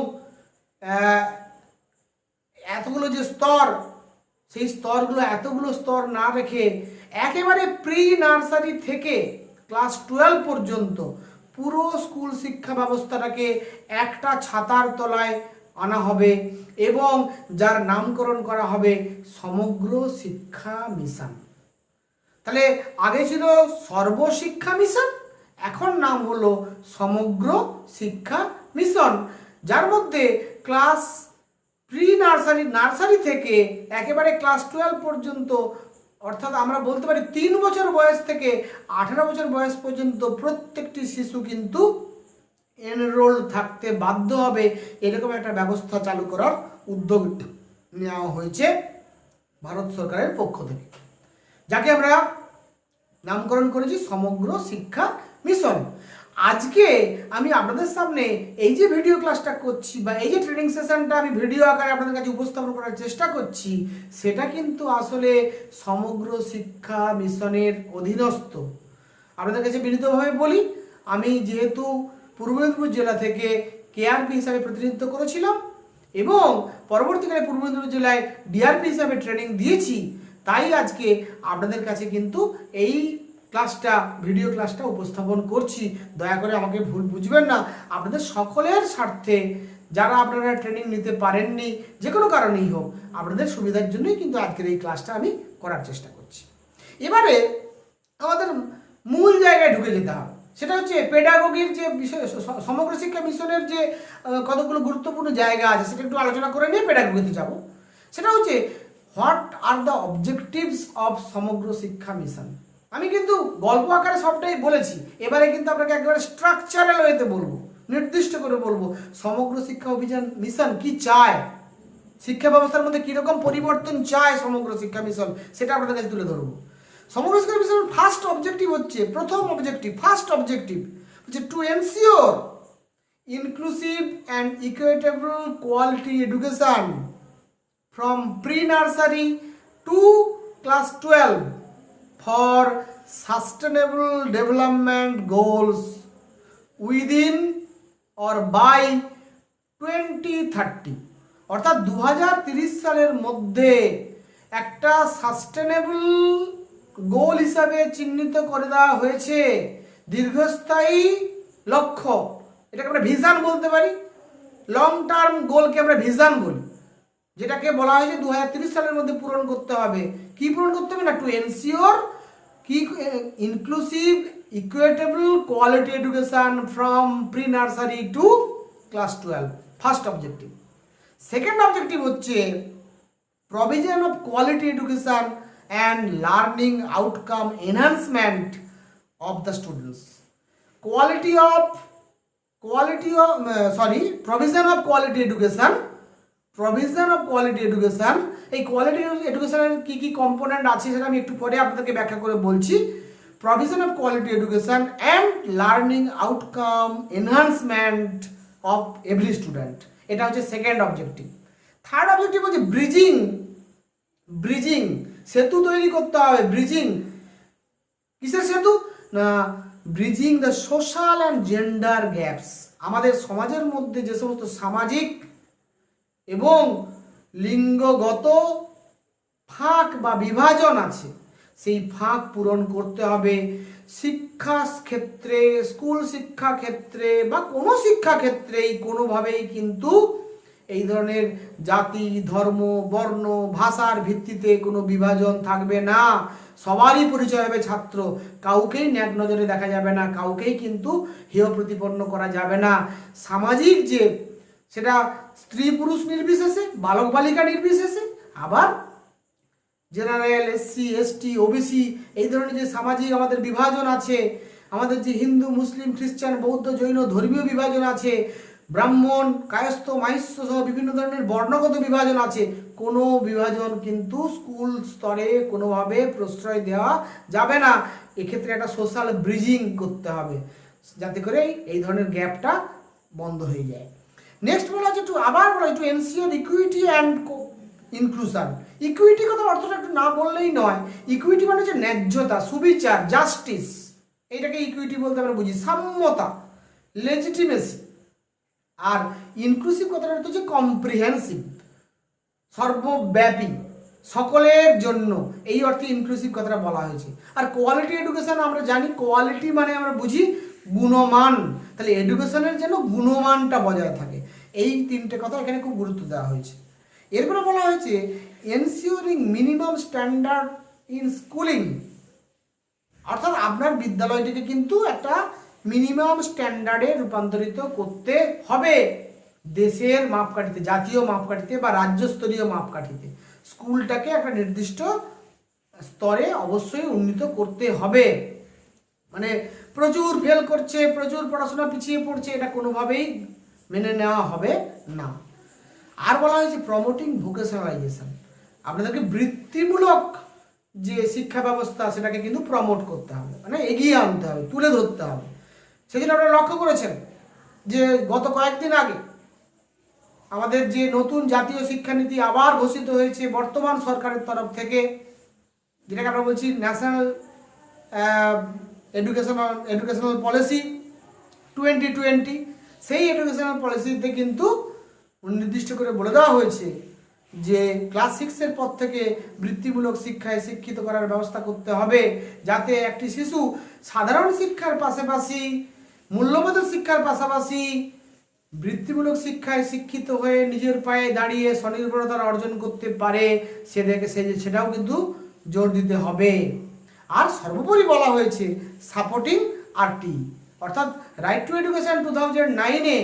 এতগুলো যে স্তর, সেই স্তরগুলো এতগুলো স্তর না রেখে একেবারে প্রি নার্সারি থেকে ক্লাস 12 পর্যন্ত পুরো স্কুল শিক্ষা ব্যবস্থাটাকে একটা ছাতার তলায় আনা হবে এবং যার নামকরণ করা হবে সমগ্র শিক্ষা মিশন। তাহলে আগে ছিল সর্বশিক্ষা মিশন, এখন নাম হলো সমগ্র শিক্ষা মিশন, যার মধ্যে ক্লাস প্রি নার্সারি থেকে একেবারে ক্লাস 12 পর্যন্ত, অর্থাৎ আমরা বলতে পারি 3 বছর বয়স থেকে 18 বছর বয়স পর্যন্ত প্রত্যেকটি শিশু কিন্তু এনরোল থাকতে বাধ্য হবে। এরকম একটা ব্যবস্থা চালু করার উদ্যোগ নেওয়া হয়েছে ভারত সরকারের পক্ষ থেকে, যাকে আমরা নামকরণ করেছি সমগ্র শিক্ষা মিশন। আজকে আমি আপনাদের সামনে এই যে ভিডিও ক্লাসটা করছি বা এই যে ট্রেনিং সেশনটা আমি ভিডিও আকারে আপনাদের কাছে উপস্থাপন করার চেষ্টা করছি, সেটা কিন্তু আসলে সমগ্র শিক্ষা মিশনের অধীনস্থ। আপনাদের কাছে বিনীতভাবে বলি, আমি যেহেতু পূর্ব মেদিনীপুর জেলা থেকে কেআরপি হিসাবে প্রতিনিধিত্ব করেছিলাম এবং পরবর্তীকালে পূর্ব মেদিনীপুর জেলায় ডিআরপি হিসাবে ট্রেনিং দিয়েছি, তাই আজকে আপনাদের কাছে কিন্তু এই ক্লাসটা ভিডিও ক্লাসটা উপস্থাপন করছি। দয়া করে আমাকে ভুল বুঝবেন না, আপনাদের সকলের স্বার্থে যারা আপনারা ট্রেনিং নিতে পারেননি যে কোনো কারণেই হোক, আপনাদের সুবিধার জন্যই কিন্তু আজকের এই ক্লাসটা আমি করার চেষ্টা করছি। এবারে আমাদের মূল জায়গায় ঢুকে যেতে হবে, সেটা হচ্ছে পেডাগোগির যে বিষয়, সমগ্র শিক্ষা মিশনের যে কতগুলো গুরুত্বপূর্ণ জায়গা আছে সেটা একটু আলোচনা করে নিয়ে পেডাগোগিতে যাব। সেটা হচ্ছে what are the objectives of সমগ্র শিক্ষা মিশন। আমি কিন্তু গল্প আকারে সবটাই বলেছি, এবারে কিন্তু আপনাকে একেবারে স্ট্রাকচারাল ওয়েতে বলবো, নির্দিষ্ট করে বলবো সমগ্র শিক্ষা অভিযান মিশন কি চায়, শিক্ষা ব্যবস্থার মধ্যে কিরকম পরিবর্তন চায় সমগ্র শিক্ষা মিশন, সেটা আপনাদের কাছে তুলে ধরবো। সমগ্র শিক্ষা মিশনের ফার্স্ট অবজেক্টিভ হচ্ছে, ফার্স্ট অবজেক্টিভ হচ্ছে to ensure inclusive and equitable quality education from pre nursery to class 12 for sustainable development goals within or by 2030। অর্থাৎ 2030 সালের মধ্যে একটা সাস্টেনেবল গোল হিসাবে চিহ্নিত করে দেওয়া হয়েছে, দীর্ঘস্থায়ী লক্ষ্য, এটাকে আমরা ভিশন বলতে পারি। লং টার্ম গোলকে আমরা ভিশন বলি, যেটাকে বলা হয়েছে 2030 সালের মধ্যে পূরণ করতে হবে। কি পূরণ করতে হবে না, টু এনশিওর কি inclusive equitable quality education from pre nursery to class 12, first objective. Second objective হচ্ছে provision of quality education and learning outcome enhancement of the students. Provision of quality education, এই কোয়ালিটি এডুকেশনের কি কি component আছে সেটা আমি একটু পরে আপনাদেরকে ব্যাখ্যা করে বলছি। Provision of quality education and learning outcome enhancement of every student, এটা হচ্ছে সেকেন্ড অবজেক্টিভ। থার্ড অবজেক্টিভ হচ্ছে ব্রিজিং, সেতু তৈরি করতে হবে। ব্রিজিং কিসের সেতু না, bridging the social and gender gaps. আমাদের সমাজের মধ্যে যে সমস্ত সামাজিক এবং লিঙ্গগত ফাঁক বা বিভাজন আছে, সেই ফাঁক পূরণ করতে হবে। শিক্ষা ক্ষেত্রে, স্কুল শিক্ষা ক্ষেত্রে বা কোনো শিক্ষা ক্ষেত্রেই কোনোভাবেই কিন্তু এই ধরনের জাতি, ধর্ম, বর্ণ, ভাষার ভিত্তিতে কোনো বিভাজন থাকবে না। সবারই পরিচয় হবে ছাত্র, কাউকেই ন্যাক নজরে দেখা যাবে না, কাউকেই কিন্তু হেয় প্রতিপন্ন করা যাবে না। সামাজিক যে সেটা স্ত্রী পুরুষ নির্বিশেষে, বালক বালিকা নির্বিশেষে, আবার জেনারেল, এসসি, এসটি, ওবিসি, এই ধরনের যে সামাজিক আমাদের বিভাজন আছে, আমাদের যে হিন্দু, মুসলিম, খ্রিস্টান, বৌদ্ধ, জৈন ধর্মীয় বিভাজন আছে, ব্রাহ্মণ, কায়স্থ, মাহিষ্য সহ বিভিন্ন ধরনের বর্ণগত বিভাজন আছে, কোনো বিভাজন কিন্তু স্কুল স্তরে কোনোভাবে প্রশ্রয় দেওয়া যাবে না। এক্ষেত্রে একটা সোশ্যাল ব্রিজিং করতে হবে, যাতে করে এই ধরনের গ্যাপটা বন্ধ হয়ে যায়। নেক্সট বলা হচ্ছে to ensure equity and inclusion. Equity কথা অর্থটা একটু না বললেই নয়। ইকুইটি মানে হচ্ছে ন্যায্যতা, সুবিচার, জাস্টিস, এইটাকে ইকুইটি বলতে আমরা বুঝি। সাম্যতা, লেজিটিমেসি। আর ইনক্লুসিভ কথাটা হচ্ছে কম্প্রিহেন্সিভ, সর্বব্যাপী, সকলের জন্য, এই অর্থে ইনক্লুসিভ কথাটা বলা হয়েছে। আর কোয়ালিটি এডুকেশন আমরা জানি, কোয়ালিটি মানে আমরা বুঝি গুণমান, তাহলে এডুকেশনের যেন গুণমানটা বজায় থাকে, এই তিনটে কথা এখানে খুব গুরুত্ব দেওয়া হয়েছে। এরপরে বলা হয়েছে ensuring minimum standard in schooling, অর্থাৎ আপনার বিদ্যালয়টিকে কিন্তু একটা মিনিমাম স্ট্যান্ডার্ডে রূপান্তরিত করতে হবে, দেশের মাপকাঠিতে, জাতীয় মাপকাঠিতে বা রাজ্যস্তরীয় মাপকাঠিতে স্কুলটাকে একটা নির্দিষ্ট স্তরে অবশ্যই উন্নীত করতে হবে। মানে প্রচুর ফেল করছে, প্রচুর পড়াশোনা পিছিয়ে পড়ছে, এটা কোনোভাবেই মেনে নেওয়া হবে না। আর বলা হয়েছে প্রমোটিং ভোকেশনালাইজেশন, আপনাদেরকে বৃত্তিমূলক যে শিক্ষা ব্যবস্থা সেটাকে কিন্তু প্রমোট করতে হবে, মানে এগিয়ে আনতে হবে, তুলে ধরতে হবে। সেজন্য আপনারা লক্ষ্য করেছেন যে গত কয়েকদিন আগে আমাদের যে নতুন জাতীয় শিক্ষানীতি আবার ঘোষিত হয়েছে বর্তমান সরকারের তরফ থেকে, যেটাকে আমরা বলছি ন্যাশনাল এডুকেশনাল পলিসি 2020, সেই এডুকেশনাল পলিসিতে কিন্তু নির্দিষ্ট করে বলে দেওয়া হয়েছে যে ক্লাস 6-এর পর থেকে বৃত্তিমূলক শিক্ষায় শিক্ষিত করার ব্যবস্থা করতে হবে, যাতে একটি শিশু সাধারণ শিক্ষার পাশাপাশি মূল্যবোধের শিক্ষার পাশাপাশি বৃত্তিমূলক শিক্ষায় শিক্ষিত হয়ে নিজের পায়ে দাঁড়িয়ে স্বনির্ভরতা অর্জন করতে পারে, সেটাও কিন্তু জোর দিতে হবে। আর সর্বোপরি বলা হয়েছে সাপোর্টিং আরটি, অর্থাৎ রাইট টু এডুকেশন 2009-এ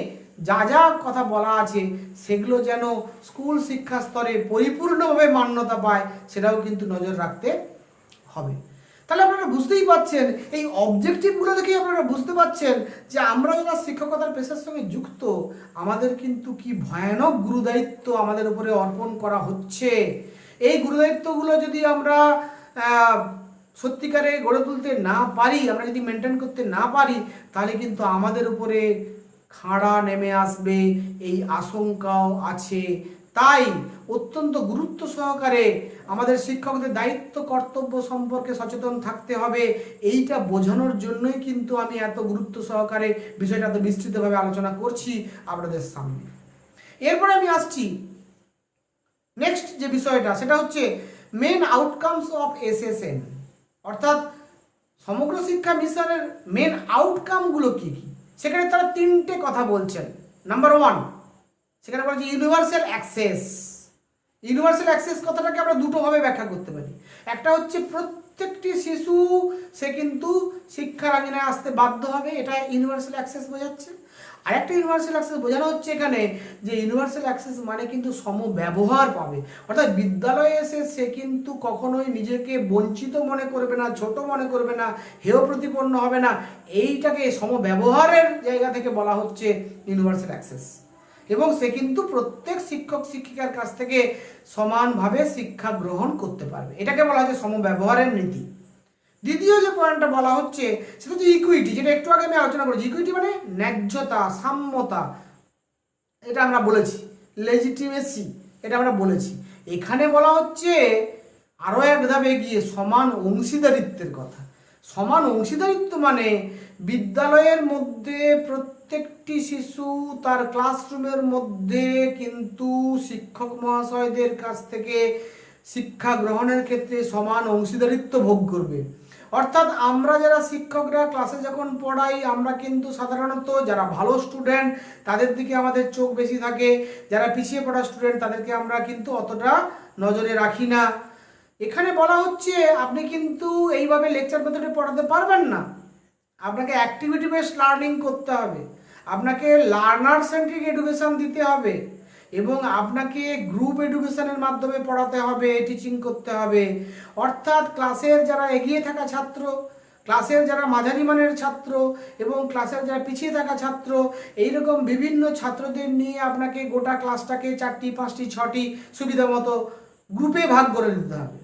যা যা কথা বলা আছে সেগুলো যেন স্কুল শিক্ষা স্তরে পরিপূর্ণভাবে মান্যতা পায়, সেটাও কিন্তু নজর রাখতে হবে। তাহলে আপনারা বুঝতেই পারছেন, এই অবজেক্টিভগুলো দেখেই আপনারা বুঝতে পারছেন যে আমরা যারা শিক্ষকতার পেশার সঙ্গে যুক্ত, আমাদের কিন্তু কি ভয়ানক গুরুদায়িত্ব আমাদের উপরে অর্পণ করা হচ্ছে। এই গুরুদায়িত্বগুলো যদি আমরা সত্যিকারে গড়ে তুলতে না পারি, আমরা যদি মেনটেন করতে না পারি, তাহলে কিন্তু আমাদের উপরে খাড়া নেমে আসবে, এই আশঙ্কাও আছে। তাই অত্যন্ত গুরুত্ব সহকারে আমাদের শিক্ষকদের দায়িত্ব কর্তব্য সম্পর্কে সচেতন থাকতে হবে। এইটা বোঝানোর জন্যই কিন্তু আমি এত গুরুত্ব সহকারে বিষয়টা এত বিস্তৃতভাবে আলোচনা করছি আপনাদের সামনে। এরপরে আমি আসছি নেক্সট যে বিষয়টা, সেটা হচ্ছে মেন আউটকামস অফ SSN, অর্থাৎ সমগ্র শিক্ষা মিশনের মেন আউটকামগুলো কী কী। সেখানে তারা 3টে কথা বলছেন। নাম্বার 1, সেখানে বলা হচ্ছে ইউনিভার্সাল অ্যাক্সেস। ইউনিভার্সাল অ্যাক্সেস কথাটাকে আমরা দুটোভাবে ব্যাখ্যা করতে পারি। একটা হচ্ছে প্রত্যেকটি শিশু সে কিন্তু শিক্ষার আঙিনায় আসতে বাধ্য হবে, এটা ইউনিভার্সাল অ্যাক্সেস বোঝাচ্ছে। আর একটা ইউনিভার্সাল অ্যাক্সেস বোঝানো হচ্ছে এখানে যে ইউনিভার্সাল অ্যাক্সেস মানে কিন্তু সমব্যবহার পাবে, অর্থাৎ বিদ্যালয়ে এসে সে কিন্তু কখনোই নিজেকে বঞ্চিত মনে করবে না, ছোট মনে করবে না, হেয় প্রতিপন্ন হবে না। এইটাকে সমব্যবহারের জায়গা থেকে বলা হচ্ছে ইউনিভার্সাল অ্যাক্সেস। এবং সে কিন্তু প্রত্যেক শিক্ষক শিক্ষিকার কাছ থেকে সমানভাবে শিক্ষা গ্রহণ করতে পারবে, এটাকে বলা হচ্ছে সমব্যবহারের নীতি। দ্বিতীয় যে পয়েন্টটা বলা হচ্ছে সেটা হচ্ছে ইকুইটি, যেটা একটু আগে আমি আলোচনা করেছি। ইকুইটি মানে ন্যায্যতা, সাম্যতা, এটা আমরা বলেছি। লেজিটিমেসি, এটা আমরা বলেছি। এখানে বলা হচ্ছে আরও এক ধাপ এগিয়ে সমান অংশীদারিত্বের কথা। সমান অংশীদারিত্ব মানে বিদ্যালয়ের মধ্যে প্রত্যেকটি শিশু তার ক্লাসরুমের মধ্যে কিন্তু শিক্ষক মহাশয়দের কাছ থেকে শিক্ষা গ্রহণের ক্ষেত্রে সমান অংশীদারিত্ব ভোগ করবে। অর্থাৎ আমরা যারা শিক্ষকরা ক্লাসে যখন পড়াই, আমরা কিন্তু সাধারণত যারা ভালো স্টুডেন্ট তাদের দিকে আমাদের চোখ বেশি থাকে, যারা পিছিয়ে পড়া স্টুডেন্ট তাদেরকে আমরা কিন্তু অতটা নজরে রাখি না। এখানে বলা হচ্ছে আপনি কিন্তু এইভাবে লেকচার মেথডে পড়াতে পারবেন না, আপনাকে অ্যাক্টিভিটি বেসড লার্নিং করতে হবে, আপনাকে লার্নার সেন্ট্রিক এডুকেশন দিতে হবে, এবং আপনাকে গ্রুপ এডুকেশনের মাধ্যমে পড়াতে হবে, টিচিং করতে হবে। অর্থাৎ ক্লাসের যারা এগিয়ে থাকা ছাত্র, ক্লাসের যারা মাঝারি মানের ছাত্র এবং ক্লাসের যারা পিছিয়ে থাকা ছাত্র, এইরকম বিভিন্ন ছাত্রদের নিয়ে আপনাকে গোটা ক্লাসটাকে 4টি 5টি 6টি সুবিধা মতো গ্রুপে ভাগ করে দিতে হবে।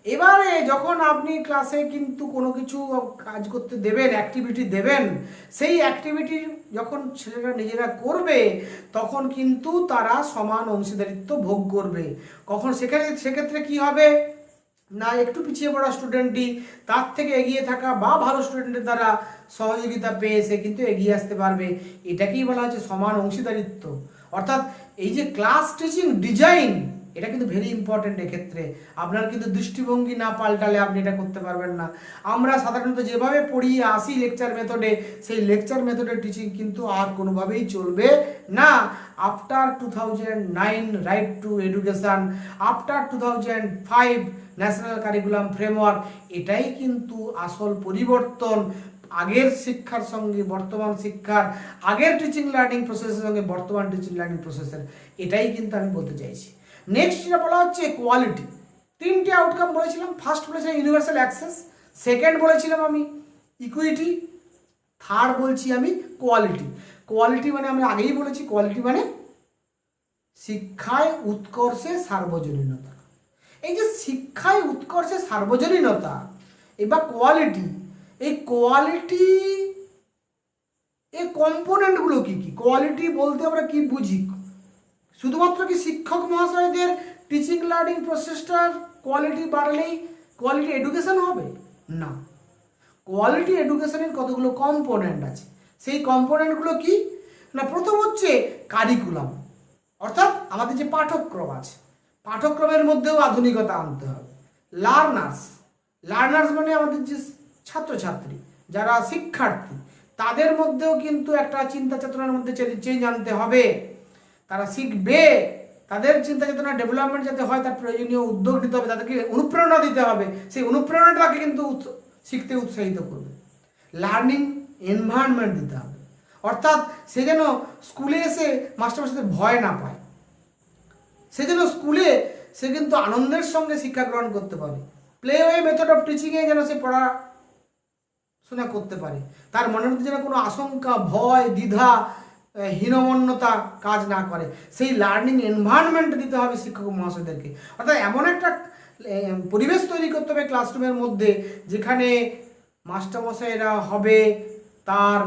এবারে যখন আপনি ক্লাসে কিন্তু কোনো কিছু কাজ করতে দেবেন, অ্যাক্টিভিটি দেবেন, সেই অ্যাক্টিভিটি যখন ছেলেরা নিজেরা করবে তখন কিন্তু তারা সমান অংশীদারিত্ব ভোগ করবে। কখন সেক্ষেত্রে কি হবে না, একটু পিছিয়ে পড়া স্টুডেন্টই তার থেকে এগিয়ে থাকা বা ভালো স্টুডেন্টের দ্বারা সহযোগিতা পেয়ে সে কিন্তু এগিয়ে আসতে পারবে। এটাকেই বলা হচ্ছে সমান অংশীদারিত্ব। অর্থাৎ এই যে ক্লাস টিচিং ডিজাইন, এটা কিন্তু ভেরি ইম্পর্টেন্ট। এক্ষেত্রে আপনার কিন্তু দৃষ্টিভঙ্গি না পাল্টালে আপনি এটা করতে পারবেন না। আমরা সাধারণত যেভাবে পড়িয়ে আসি লেকচার মেথডে, সেই লেকচার মেথডের টিচিং কিন্তু আর কোনোভাবেই চলবে না। After 2009 right two education, after 2005 national curriculum framework, এটাই কিন্তু আসল পরিবর্তন। আগের শিক্ষার সঙ্গে বর্তমান শিক্ষার, আগের টিচিং লার্নিং প্রসেসের সঙ্গে বর্তমান টিচিং লার্নিং প্রসেসের, এটাই কিন্তু আমি বলতে চাইছি। নেক্সট যেটা বলা হচ্ছে কোয়ালিটি। 3টে আউটকাম বলেছিলাম। ফার্স্ট বলেছিলাম ইউনিভার্সাল অ্যাক্সেস, সেকেন্ড বলেছিলাম আমি ইকুইটি, থার্ড বলছি আমি কোয়ালিটি। কোয়ালিটি মানে আমি আগেই বলেছি, কোয়ালিটি মানে শিক্ষায় উৎকর্ষে সার্বজনীনতা। এই যে শিক্ষায় উৎকর্ষে সার্বজনীনতা বা কোয়ালিটি, এই কোয়ালিটি এই কম্পোনেন্টগুলো কি কি? কোয়ালিটি বলতে আমরা কি বুঝি? শুধুমাত্র কি শিক্ষক মহাশয়দের টিচিং লার্নিং প্রসেসটার কোয়ালিটি বাড়লেই কোয়ালিটি এডুকেশন হবে? না, কোয়ালিটি এডুকেশনের কতগুলো কম্পোনেন্ট আছে। সেই কম্পোনেন্টগুলো কি না, প্রথম হচ্ছে কারিকুলাম, অর্থাৎ আমাদের যে পাঠ্যক্রম আছে, পাঠ্যক্রমের মধ্যেও আধুনিকতা আনতে হবে। লার্নার্স মানে আমাদের যে ছাত্রছাত্রী, যারা শিক্ষার্থী, তাদের মধ্যেও কিন্তু একটা চিন্তা চেতনার মধ্যে চেঞ্জ আনতে হবে। তারা শিখবে, তাদের চিন্তা চেতনা ডেভেলপমেন্ট যাতে হয় তার প্রয়োজনীয় উদ্যোগ নিতে হবে, তাদেরকে অনুপ্রেরণা দিতে হবে। সেই অনুপ্রেরণাটাকে কিন্তু শিখতে উৎসাহিত করবে। লার্নিং এনভায়রনমেন্ট দিতে হবে, অর্থাৎ সে যেন স্কুলে এসে মাস্টারমশাইদের ভয় না পায়, সে যেন স্কুলে সে কিন্তু আনন্দের সঙ্গে শিক্ষা গ্রহণ করতে পারে। প্লে ওয়ে মেথড অফ টিচিংয়ে যেন সে পড়াশোনা করতে পারে, তার মনের মধ্যে যেন কোনো আশঙ্কা, ভয়, দ্বিধা, হীনমন্যতা কাজ না করে। সেই লার্নিং এনভায়রনমেন্ট দিতে হবে শিক্ষক মহাশয়দেরকে। অর্থাৎ এমন একটা পরিবেশ তৈরি করতে হবে ক্লাসরুমের মধ্যে, যেখানে মাস্টারমশাইরা হবে তার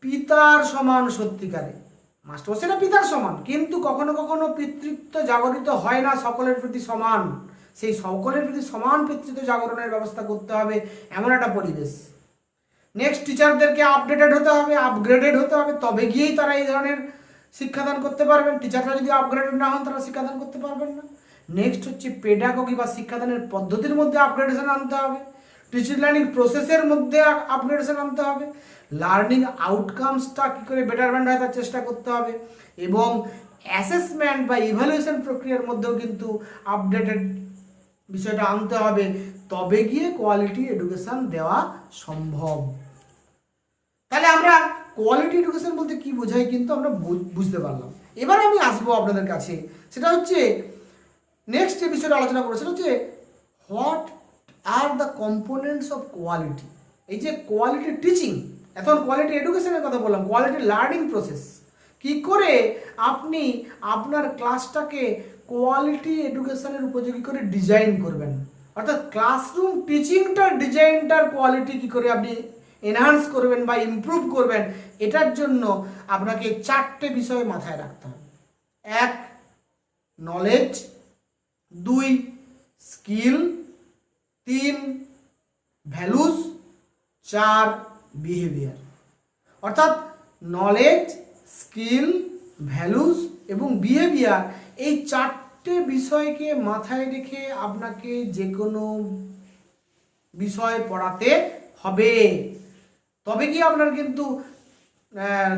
পিতার সমান। সত্যিকারে মাস্টারমশাইরা পিতার সমান, কিন্তু কখনো কখনো পিতৃত্ব জাগরিত হয় না সকলের প্রতি সমান। সেই সকলের প্রতি সমান পিতৃত্ব জাগরণের ব্যবস্থা করতে হবে, এমন একটা পরিবেশ। নেক্সট, টিচারদেরকে আপডেটেড হতে হবে, আপগ্রেডেড হতে হবে, তবে গিয়েই তারা এই ধরনের শিক্ষাদান করতে পারবেন। টিচাররা যদি আপগ্রেডেড না হন, তারা শিক্ষাদান করতে পারবেন না। নেক্সট হচ্ছে পেডাগগি বা শিক্ষাদানের পদ্ধতির মধ্যে আপগ্রেডেশন আনতে হবে। টিচিং লার্নিং প্রসেসের মধ্যে আপগ্রেডেশন আনতে হবে। লার্নিং আউটকামসটা কী করে বেটারমেন্ট হয় তার চেষ্টা করতে হবে। এবং অ্যাসেসমেন্ট বা ইভ্যালুয়েশন প্রক্রিয়ার মধ্যেও কিন্তু আপডেটেড বিষয়টা আনতে হবে, তবে গিয়ে কোয়ালিটি এডুকেশন দেওয়া সম্ভব। তাহলে আমরা কোয়ালিটি এডুকেশন বলতে কি বোঝাই কিন্তু আমরা বুঝতে পারলাম। এবার আমি আসবো আপনাদের কাছে, সেটা হচ্ছে নেক্সট যে বিষয়টা আলোচনা করবো, সেটা হচ্ছে what are the components of quality. এই যে কোয়ালিটি টিচিং, এখন কোয়ালিটি এডুকেশনের কথা বললাম, কোয়ালিটি লার্নিং প্রসেস, কি করে আপনি আপনার ক্লাসটাকে কোয়ালিটি এডুকেশনের উপযোগী করে ডিজাইন করবেন। অর্থাৎ ক্লাসরুম টিচিংটার ডিজাইনটার কোয়ালিটি কি করে আপনি এনহান্স করবেন বা ইমপ্রুভ করবেন, এটার জন্য আপনাকে 4টে বিষয় মাথায় রাখতে হবে। 1, নলেজ; 2, স্কিল; 3, ভ্যালুস; 4, বিহেভিয়ার। অর্থাৎ নলেজ, স্কিল, ভ্যালুস এবং বিহেভিয়ার, এই 4টে বিষয়কে মাথায় রেখে আপনাকে যে কোনো বিষয় পড়াতে হবে, তবে কি আপনার কিন্তু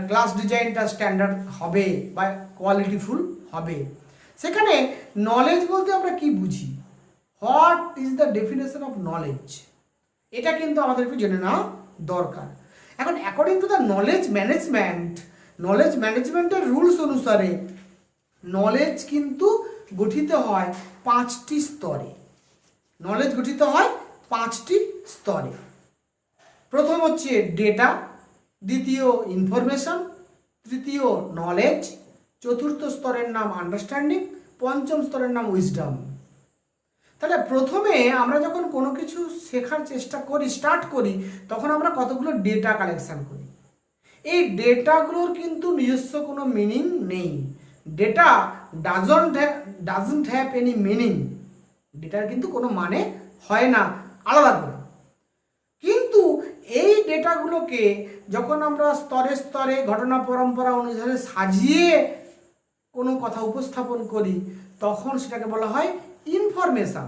ক্লাস ডিজাইনটা স্ট্যান্ডার্ড হবে বা কোয়ালিটিফুল হবে। সেখানে নলেজ বলতে আমরা কি বুঝি, what is the definition of knowledge, এটা কিন্তু আমাদের একটু জেনে নেওয়া দরকার। এখন অ্যাকর্ডিং টু দ্য নলেজ ম্যানেজমেন্টের রুলস অনুসারে নলেজ কিন্তু গঠিত হয় 5টি স্তরে। নলেজ গঠিত হয় 5টি স্তরে। প্রথম হচ্ছে ডেটা, দ্বিতীয় ইনফরমেশন, তৃতীয় নলেজ, চতুর্থ স্তরের নাম আন্ডারস্ট্যান্ডিং, পঞ্চম স্তরের নাম উইজডম। তাহলে প্রথমে আমরা যখন কোনো কিছু শেখার চেষ্টা করি, স্টার্ট করি, তখন আমরা কতগুলো ডেটা কালেকশন করি। এই ডেটাগুলোর কিন্তু নিজস্ব কোনো মিনিং নেই। Data doesn't have any meaning. ডেটার কিন্তু কোনো মানে হয় না আলাদা করে। কিন্তু এই ডেটাগুলোকে যখন আমরা স্তরে স্তরে ঘটনা পরম্পরা অনুসারে সাজিয়ে কোনো কথা উপস্থাপন করি, তখন সেটাকে বলা হয় ইনফরমেশন।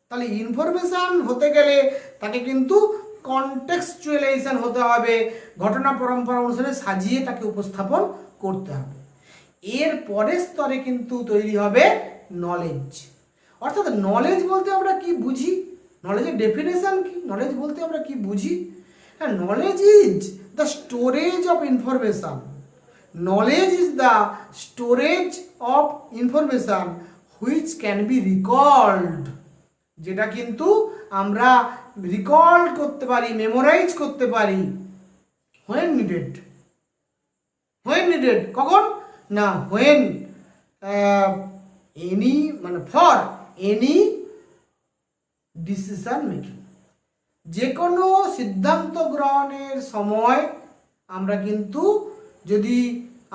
তাহলে ইনফরমেশন হতে গেলে তাকে কিন্তু কনটেক্সচুয়ালাইজেশন হতে হবে, ঘটনা পরম্পরা অনুসারে সাজিয়ে তাকে উপস্থাপন করতে হবে। এর পরের স্তরে কিন্তু তৈরি হবে নলেজ। অর্থাৎ নলেজ বলতে আমরা কি বুঝি, নলেজের ডেফিনেশন কি, নলেজ বলতে আমরা কি বুঝি? হ্যাঁ, knowledge is the storage of information. Knowledge is the storage of information which can be recalled, যেটা কিন্তু আমরা রিকল করতে পারি, মেমোরাইজ করতে পারি। হোয়েন নিডেড, কখন না, হোয়েন এনি মানে ফর এনি ডিসিশন মেকিং, যে কোনো সিদ্ধান্ত গ্রহণের সময় আমরা কিন্তু যদি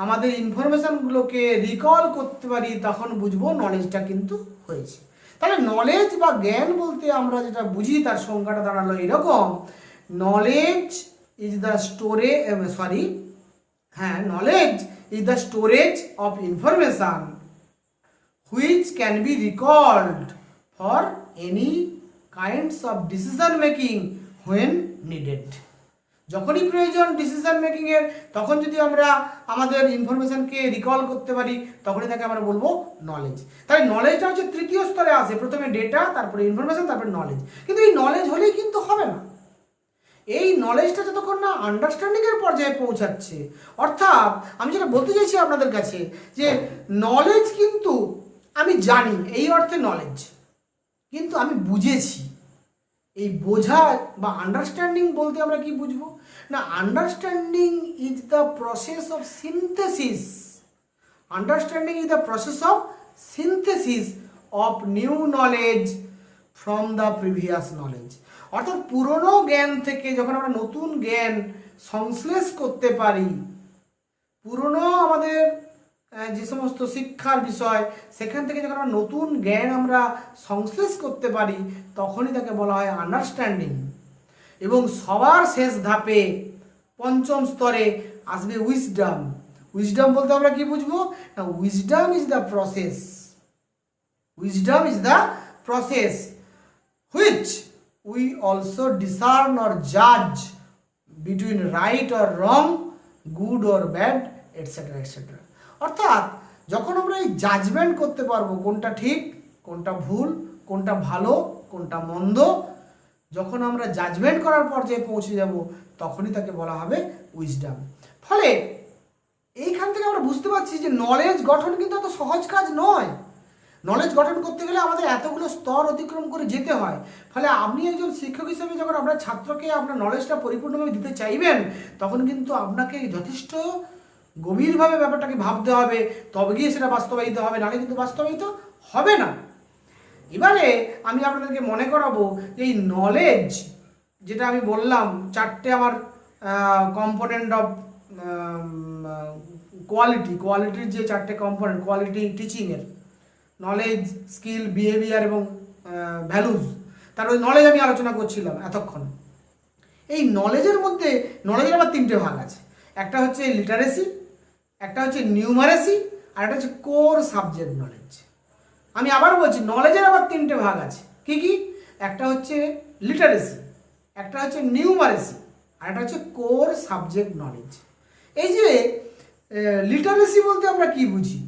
আমাদের ইনফরমেশনগুলোকে রিকল করতে পারি তখন বুঝবো নলেজটা কিন্তু হয়েছে। তাহলে নলেজ বা জ্ঞান বলতে আমরা যেটা বুঝি তার সংজ্ঞাটা দাঁড়ালো এরকম, knowledge is the knowledge is the storage of information which can be recalled for any kinds of decision making when needed. যখনই প্রয়োজন ডিসিশন মেকিং এর তখন যদি আমরা আমাদের ইনফরমেশনকে রিকল করতে পারি তখনই তাকে আমরা বলবো নলেজ। তাই নলেজটা হচ্ছে তৃতীয় স্তরে আসে, প্রথমে ডেটা, তারপরে ইনফরমেশন, তারপরে নলেজ। কিন্তু এই নলেজ হলেই কিন্তু হবে না, এই নলেজটা যতক্ষণ না আন্ডারস্ট্যান্ডিং এর পর্যায়ে পৌঁছাচ্ছে, অর্থাৎ আমি যেটা বলতে চাইছি আপনাদের কাছে যে নলেজ কিন্তু আমি জানি এই অর্থে নলেজ, কিন্তু আমি বুঝেছি। এই বোঝা বা আন্ডারস্ট্যান্ডিং বলতে আমরা কি বুঝবো না, understanding is the process of synthesis, understanding is the process of synthesis of new knowledge from the previous knowledge. অর্থাৎ পুরনো জ্ঞান থেকে যখন আমরা নতুন জ্ঞান সংশ্লেষ করতে পারি, পুরনো আমাদের যে সমস্ত শিক্ষার বিষয় সেখান থেকে যখন আমরা নতুন জ্ঞান আমরা সংশ্লেষ করতে পারি তখনই তাকে বলা হয় আন্ডারস্ট্যান্ডিং। এবং সবার শেষ ধাপে পঞ্চম স্তরে আসবে উইজডম। উইজডম বলতে আমরা কি বুঝবো না, wisdom is the process, wisdom is the process which we also discern or জাজ between right or wrong, good or bad, etcetera etcetera. অর্থাৎ যখন আমরা এই জাজমেন্ট করতে পারবো কোনটা ঠিক কোনটা ভুল, কোনটা ভালো কোনটা মন্দ, যখন আমরা জাজমেন্ট করার পর্যায়ে পৌঁছে যাব তখনই তাকে বলা হবে উইজডম। ফলে এইখান থেকে আমরা বুঝতে পারছি যে নলেজ গঠন কিন্তু এত সহজ কাজ নয়। নলেজ গঠন করতে গেলে আমাদের এতগুলো স্তর অতিক্রম করে যেতে হয়। ফলে আপনি একজন শিক্ষক হিসেবে যখন আপনার ছাত্রকে আপনার নলেজটা পরিপূর্ণভাবে দিতে চাইবেন তখন কিন্তু আপনাকে যথেষ্ট গভীরভাবে ব্যাপারটাকে ভাবতে হবে, তবে গিয়ে সেটা বাস্তবায়িত হবে, নাহলে কিন্তু বাস্তবায়িত হবে না। এবারে আমি আপনাদেরকে মনে করাবো যে এই নলেজ যেটা আমি বললাম চারটে আমার কম্পোনেন্ট অফ কোয়ালিটির যে চারটে কম্পোনেন্ট কোয়ালিটি টিচিংয়ের, নলেজ, স্কিল, বিহেভিয়ার এবং ভ্যালুজ, তারপরে নলেজ আমি আলোচনা করছিলাম এতক্ষণ। এই নলেজের মধ্যে নলেজের আবার তিনটে ভাগ আছে, একটা হচ্ছে লিটারেসি, একটা হচ্ছে নিউমারেসি, আর একটা হচ্ছে কোর সাবজেক্ট নলেজ। আমি আবার বলছি নলেজের আবার তিনটে ভাগ আছে, কি কি? একটা হচ্ছে লিটারেসি, একটা হচ্ছে নিউমারেসি, আর একটা হচ্ছে কোর সাবজেক্ট নলেজ। এই যে লিটারেসি বলতে আমরা কি বুঝি,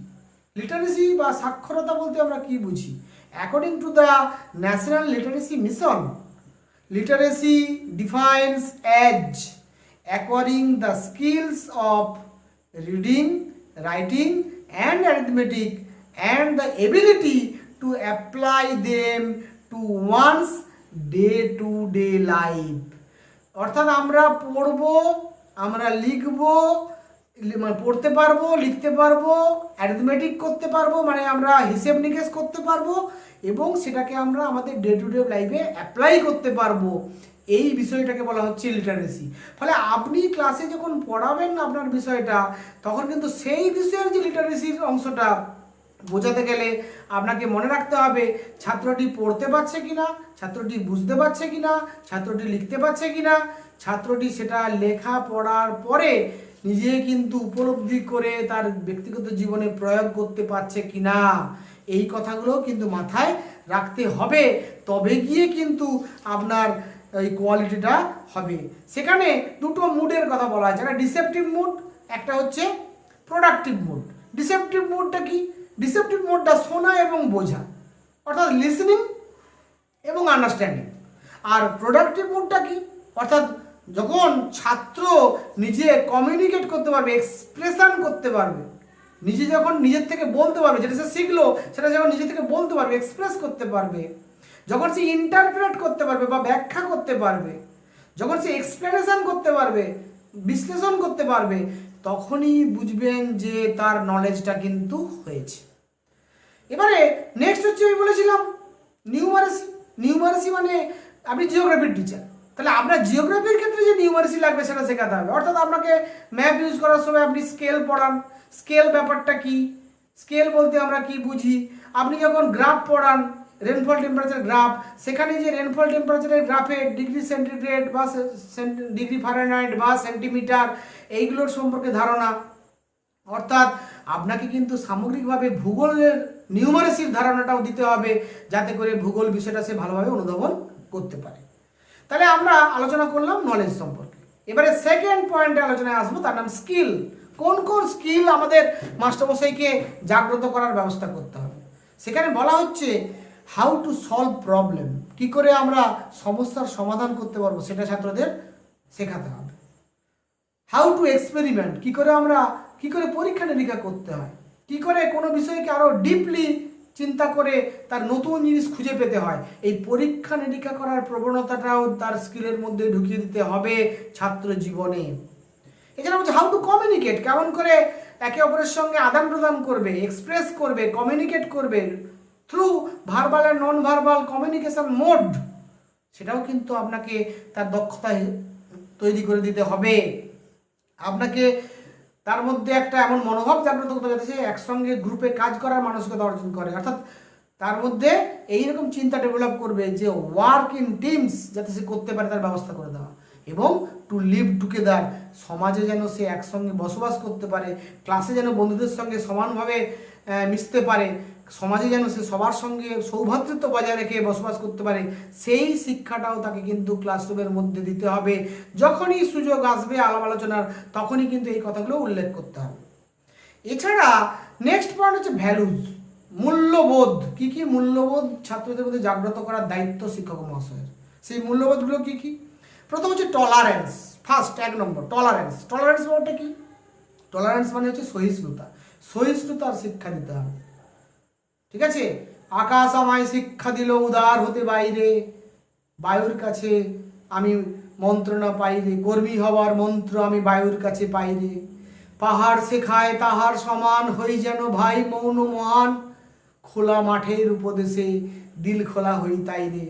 লিটারেসি বা সাক্ষরতা বলতে আমরা কি বুঝি? According to the national literacy mission, literacy defines as acquiring the skills of reading, writing and arithmetic and the ability to apply them to one's day-to-day life। অর্থাৎ আমরা পড়বো, আমরা লিখবো, পড়তে পারবো, লিখতে পারবো, অ্যারিথমেটিক করতে পারবো, মানে আমরা হিসেব নিকেশ করতে পারবো এবং সেটাকে আমরা আমাদের ডে টু ডে লাইফে অ্যাপ্লাই করতে পারবো। এই বিষয়টাকে বলা হচ্ছে লিটারেসি। ফলে আপনি ক্লাসে যখন পড়াবেন না আপনার বিষয়টা, তখন কিন্তু সেই বিষয়ের যে লিটারেসির অংশটা বোঝাতে গেলে আপনাকে মনে রাখতে হবে ছাত্রটি পড়তে পারছে কিনা, ছাত্রটি বুঝতে পারছে কিনা, ছাত্রটি লিখতে পারছে কিনা, ছাত্রটি সেটা লেখা পড়ার পরে নিজে কিন্তু উপলব্ধি করে তার ব্যক্তিগত জীবনে প্রয়োগ করতে পারছে কিনা, এই কথাগুলো কিন্তু মাথায় রাখতে হবে। তবে গিয়ে কিন্তু আপনার এই কোয়ালিটিটা হবে। সেখানে দুটো মুডের কথা বলা আছে, একটা ডিসেপটিভ মুড, একটা হচ্ছে প্রোডাক্টিভ মুড। ডিসেপটিভ মুডটা কি? ডিসেপটিভ মুডটা শোনা এবং বোঝা, অর্থাৎ লিসনিং এবং আন্ডারস্ট্যান্ডিং। আর প্রোডাক্টিভ মুডটা কি? অর্থাৎ যখন ছাত্র নিজে কমিউনিকেট করতে পারবে, এক্সপ্রেশন করতে পারবে, নিজে যখন নিজের থেকে বলতে পারবে, যেটা সে শিখলো সেটা যখন নিজে থেকে বলতে পারবে, এক্সপ্রেস করতে পারবে, যখন সে ইন্টারপ্রেট করতে পারবে বা ব্যাখ্যা করতে পারবে, যখন সে এক্সপ্লেনেশন করতে পারবে, বিশ্লেষণ করতে পারবে, তখনই বুঝবেন যে তার নলেজটা কিন্তু হয়েছে। এবারে নেক্সট হচ্ছে আমি বলেছিলাম নিউমারেসি। নিউমারেসি মানে আপনি জিওগ্রাফির টিচার, তাহলে আপনার জিওগ্রাফির ক্ষেত্রে যে নিউমারেসি লাগবে সেটা শেখাতে হবে। অর্থাৎ আপনাকে ম্যাপ ইউজ করার সময় আপনি স্কেল পড়ান, স্কেল ব্যাপারটা কি, স্কেল বলতে আমরা কি বুঝি। আপনি যখন গ্রাফ পড়ান, রেনফল টেম্পারেচার গ্রাফ, সেখানে যে রেনফল টেম্পারেচারের গ্রাফে ডিগ্রি সেন্টিগ্রেড বা ডিগ্রি ফারেনহাইট বা সেন্টিমিটার এইগুলোর সম্পর্কে ধারণা। অর্থাৎ আপনাকে কিন্তু সামগ্রিকভাবে ভূগোলের নিউমারেসির ধারণাটাও দিতে হবে, যাতে করে ভূগোল বিষয়টা সে ভালোভাবে অনুধাবন করতে পারে। তাহলে আমরা আলোচনা করলাম নলেজ সম্পর্কে। এবারে সেকেন্ড পয়েন্টে আলোচনায় আসবো, তার নাম স্কিল। কোন কোন স্কিল আমাদের মাস্টারমশাইকে জাগ্রত করার ব্যবস্থা করতে হবে। সেখানে বলা হচ্ছে হাউ টু সলভ প্রবলেম, কি করে আমরা সমস্যার সমাধান করতে পারবো সেটা ছাত্রদের শেখাতে হবে। হাউ টু এক্সপেরিমেন্ট, কি করে পরীক্ষা নিরীক্ষা করতে হয়, কি করে কোনো বিষয়কে আরো ডিপলি চিন্তা করে তার নতুন জিনিস খুঁজে পেতে হয়। এই পরীক্ষা নিরীক্ষা করার প্রবণতাটাও তার স্কিলের মধ্যে ঢুকিয়ে দিতে হবে ছাত্র জীবনে। এছাড়া হচ্ছে হাউ টু কমিউনিকেট, কেমন করে একে অপরের সঙ্গে আদান প্রদান করবে, এক্সপ্রেস করবে, কমিউনিকেট করবে through verbal and non verbal communication mode, সেটাও কিন্তু আপনাকে তার দক্ষতা তৈরি করে দিতে হবে। আপনাকে তার মধ্যে একটা এমন মনোভাব জাগ্রত করতে হবে যাতে সে একসঙ্গে গ্রুপে কাজ করার মানসিকতা অর্জন করে। অর্থাৎ তার মধ্যে এইরকম চিন্তা ডেভেলপ করবে যে ওয়ার্ক ইন টিমস যাতে সে করতে পারে, তার ব্যবস্থা করে দেওয়া। এবং টু লিভ টুগেদার, সমাজে যেন সে একসঙ্গে বসবাস করতে পারে, ক্লাসে যেন বন্ধুদের সঙ্গে সমানভাবে মিশতে পারে, সমাজে যেন সে সবার সঙ্গে সৌভ্রাতৃত্ব বজায় রেখে বসবাস করতে পারে, সেই শিক্ষাটাও তাকে কিন্তু ক্লাসরুমের মধ্যে দিতে হবে। যখনই সুযোগ আসবে আলাপ আলোচনার, তখনই কিন্তু এই কথাগুলো উল্লেখ করতে হবে। এছাড়া নেক্সট পয়েন্ট হচ্ছে ভ্যালুজ, মূল্যবোধ। কি কি মূল্যবোধ ছাত্রদের মধ্যে জাগ্রত করার দায়িত্ব শিক্ষক মহাশয়ের। সেই মূল্যবোধগুলো কি কি? প্রথম হচ্ছে টলারেন্স। ফার্স্ট 1 নম্বর টলারেন্স। টলারেন্স বলতে কি? টলারেন্স মানে হচ্ছে সহিষ্ণুতা। সহিষ্ণুতার শিক্ষা দিতে হবে। ঠিক আছে? আকাশ আমায় শিক্ষা দিল উদার হতে বাইরে, বায়ুর কাছে আমি মন্ত্রণা পাইরে, কর্মী হবার মন্ত্র আমি বায়ুর কাছে পাইরে, পাহাড় শেখায় তাহার সমান হই যেন ভাই মৌন মহান, খোলা মাঠের উপদেশে দিল খোলা হই তাই রে।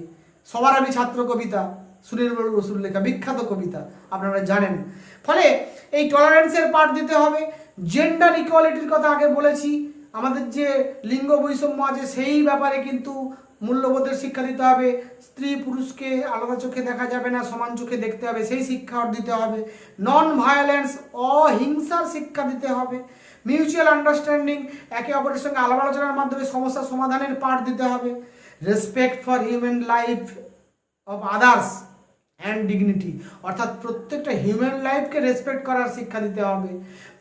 সবার আমি ছাত্র কবিতা, সুনীল বসুর লেখা বিখ্যাত কবিতা, আপনারা জানেন। ফলে এই টলারেন্সের পাঠ দিতে হবে। জেন্ডার ইকুয়ালিটির কথা আগে বলেছি, আমাদের যে লিঙ্গ বৈষম্য আছে সেই ব্যাপারে কিন্তু মূল্যবোধের শিক্ষা দিতে হবে। স্ত্রী পুরুষকে আলাদা চোখে দেখা যাবে না, সমান চোখে দেখতে হবে, সেই শিক্ষা দিতে হবে। নন ভায়োলেন্স, অহিংসার শিক্ষা দিতে হবে। মিউচুয়াল আন্ডারস্ট্যান্ডিং, একে অপরের সঙ্গে আলাপ আলোচনার মাধ্যমে সমস্যা সমাধানের পাঠ দিতে হবে। Respect for human life of others and dignity, অর্থাৎ প্রত্যেকটা হিউম্যান লাইফকে রেসপেক্ট করার শিক্ষা দিতে হবে।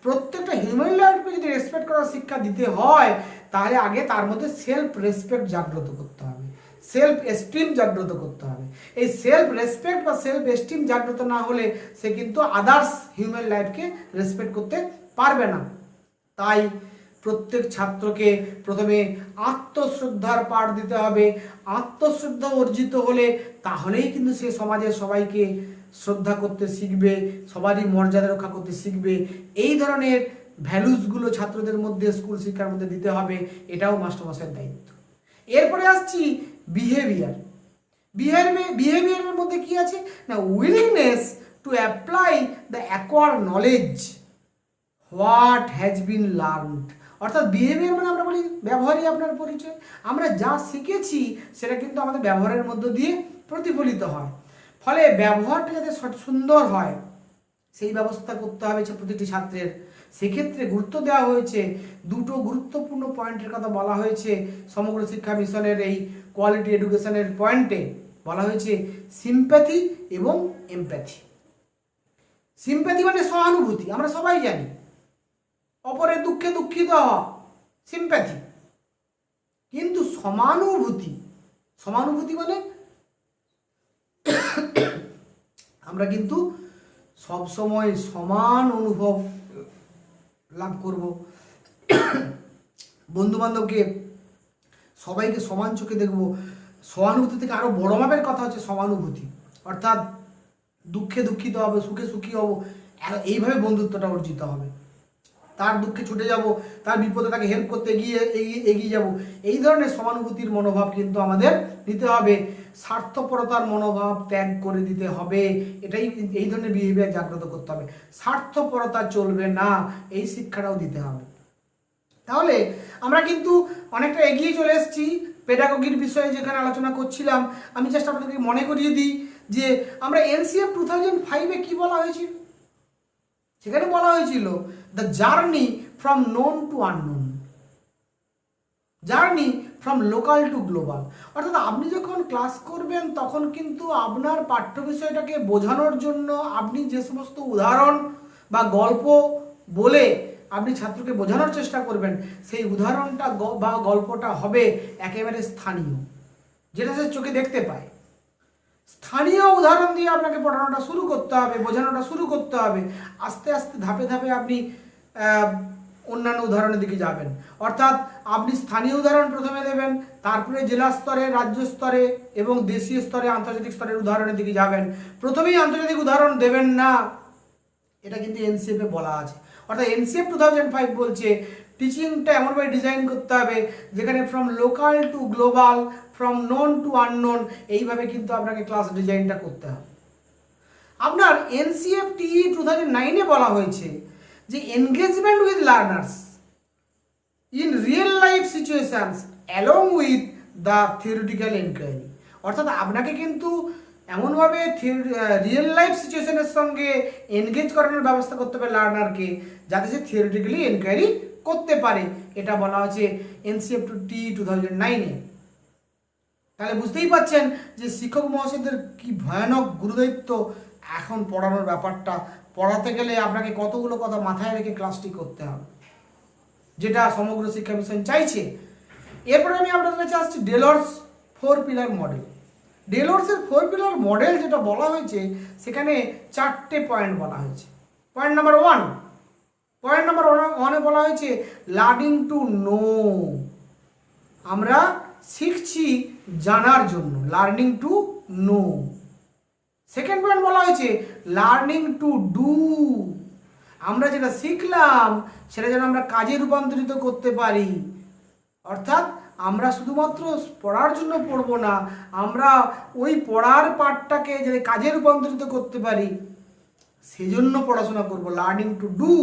প্রত্যেকটা হিউম্যান লাইফকে যদি রেসপেক্ট করার শিক্ষা দিতে হয়, তাহলে আগে তার মধ্যে সেলফ রেসপেক্ট জাগ্রত করতে হবে, সেলফ এস্টিম জাগ্রত করতে হবে। এই সেলফ রেসপেক্ট বা সেলফ এস্টিম জাগ্রত না হলে সে কিন্তু আদার্স হিউম্যান লাইফকে রেসপেক্ট করতে পারবে না। তাই প্রত্যেক ছাত্রকে প্রথমে আত্মশ্রদ্ধার পাঠ দিতে হবে। আত্মশ্রদ্ধা অর্জিত হলে তাহলেই কিন্তু সে সমাজের সবাইকে শ্রদ্ধা করতে শিখবে, সবারই মর্যাদা রক্ষা করতে শিখবে। এই ধরনের ভ্যালুসগুলো ছাত্রদের মধ্যে স্কুল শিক্ষার মধ্যে দিতে হবে, এটাও মাস্টারমশাইয়ের দায়িত্ব। এরপরে আসছি বিহেভিয়ার। বিহেভিয়ারের মধ্যে কি আছে না, willingness to apply the acquired knowledge what has been learned. অর্থাৎ বিহেভিয়ার মানে আমরা বলি ব্যবহারই আপনার পরিচয়। আমরা যা শিখেছি সেটা কিন্তু আমাদের ব্যবহারের মধ্য দিয়ে প্রতিফলিত হয়। ফলে ব্যবহারটা যাতে সুন্দর হয় সেই ব্যবস্থা করতে হবে প্রতিটি ছাত্রের। সেক্ষেত্রে গুরুত্ব দেওয়া হয়েছে দুটো গুরুত্বপূর্ণ পয়েন্টের কথা বলা হয়েছে সমগ্র শিক্ষা মিশনের এই কোয়ালিটি এডুকেশনের পয়েন্টে। বলা হয়েছে সিম্প্যাথি এবং এমপ্যাথি। সিম্প্যাথি মানে সহানুভূতি, আমরা সবাই জানি, অপরের দুঃখে দুঃখিত হওয়া সিম্প্যাথি। কিন্তু সমানুভূতি, সমানুভূতি মানে আমরা কিন্তু সবসময় সমান অনুভব লাভ করব, বন্ধু বান্ধবকে সবাইকে সমান চোখে দেখব। সহানুভূতি থেকে আরো বড় মাপের কথা হচ্ছে সমানুভূতি, অর্থাৎ দুঃখে দুঃখিত হবে, সুখে সুখী হব, এইভাবে বন্ধুত্বটা অর্জিত হবে। তার দুঃখে ছুটে যাব, তার বিপদে তাকে হেল্প করতে এগিয়ে যাব। এই ধরনের সমানুভূতির মনোভাব কিন্তু আমাদের নিতে হবে। স্বার্থপরতার মনোভাব ত্যাগ করে দিতে হবে। এই ধরনের বিহেভিয়ার জাগ্রত করতে হবে। স্বার্থপরতা চলবে না, এই শিক্ষাটাও দিতে হবে। তাহলে আমরা কিন্তু অনেকটা এগিয়ে চলে এসেছি পেডাগোগির বিষয়ে যেখানে আলোচনা করছিলাম। আমি জাস্ট আপনাদেরকে মনে করিয়ে দিই যে আমরা এনসিএফ 2005-এ কি বলা হয়েছিল, সেখানে বলা হয়েছিল the journey from known to unknown, journey from local to global. অর্থাৎ আপনি যখন ক্লাস করবেন তখন কিন্তু আপনার পাঠ্য বিষয়টাকে বোঝানোর জন্য আপনি যে সমস্ত উদাহরণ বা গল্প বলে আপনি ছাত্রকে বোঝানোর চেষ্টা করবেন, সেই উদাহরণটা বা গল্পটা হবে একেবারে স্থানীয়, যেটা সে চোখে দেখতে পায়। স্থানীয় উদাহরণ দিয়ে আপনাকে পড়ানোটা শুরু করতে হবে, বোঝানোটা শুরু করতে হবে। আস্তে আস্তে ধাপে ধাপে আপনি অন্যান্য উদাহরণের দিকে যাবেন। অর্থাৎ আপনি স্থানীয় উদাহরণ প্রথমে দেবেন, তারপরে জেলা স্তরে, রাজ্য স্তরে এবং দেশীয় স্তরে, আন্তর্জাতিক স্তরের উদাহরণের দিকে যাবেন। প্রথমেই আন্তর্জাতিক উদাহরণ দেবেন না, এটা কিন্তু এনসিএফে বলা আছে। অর্থাৎ এনসিএফ 2005 বলছে টিচিংটা এমনভাবে ডিজাইন করতে হবে যেখানে from local to global, from known to unknown, এইভাবে কিন্তু আপনাকে ক্লাস ডিজাইনটা করতে হবে। আপনার এনসিএফ টিই 2009-এ বলা হয়েছে যে engagement with learners in real life situations along with the theoretical enquiry. অর্থাৎ আপনাকে কিন্তু এমনভাবে রিয়েল লাইফ সিচুয়েশনের সঙ্গে এনগেজ করানোর ব্যবস্থা করতে হবে লার্নারকে, যাতে সে থিওরিটিক্যালি এনকোয়ারি করতে পারে। এটা বলা হয়েছে এনসিএফ টি 2009-এ। তাহলে বুঝতেই পাচ্ছেন যে শিক্ষক মহাশয়দের কি ভয়ানক গুরুদায়িত্ব এখন পড়ানোর ব্যাপারটা। পড়াতে গেলে আপনাকে কতগুলো কথা মাথায় রেখে ক্লাসটি করতে হবে, যেটা সমগ্র শিক্ষা মিশন চাইছে। এরপরে আমি আপনাদের কাছে আসছি Delors 4 pillar model. ডেলর্সের 4 pillar model যেটা বলা হয়েছে, সেখানে 4টে পয়েন্ট বলা হয়েছে। পয়েন্ট নাম্বার 1 বলা হয়েছে লার্নিং টু নো, আমরা শিখছি জানার জন্য, learning to no. Second point বলা হয়েছে লার্নিং টু ডু, আমরা যেটা শিখলাম সেটা যেন আমরা কাজে রূপান্তরিত করতে পারি। অর্থাৎ আমরা শুধুমাত্র পড়ার জন্য পড়বো না, আমরা ওই পড়ার পাঠটাকে যদি কাজে রূপান্তরিত করতে পারি সেজন্য পড়াশোনা করবো, learning to do.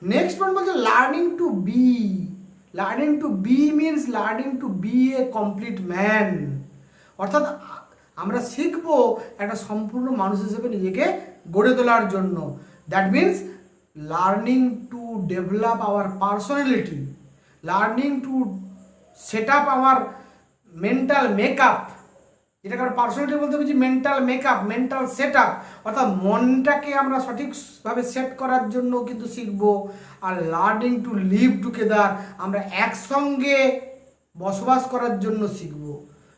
Next point বলছে learning to be. Learning to be means learning to be a complete man. অর্থাৎ আমরা শিখবো একটা সম্পূর্ণ মানুষ হিসেবে নিজেকে গড়ে তোলার জন্য। That means learning to develop hour personality, learning to set up hour mental makeup, যেটাকে আমরা পার্সোনালিটি বলতে বুঝি mental makeup, mental set up. অর্থাৎ মনটাকে আমরা সঠিকভাবে সেট করার জন্য কিন্তু শিখবো। Are learning to live together, আমরা একসঙ্গে বসবাস করার জন্য শিখবো।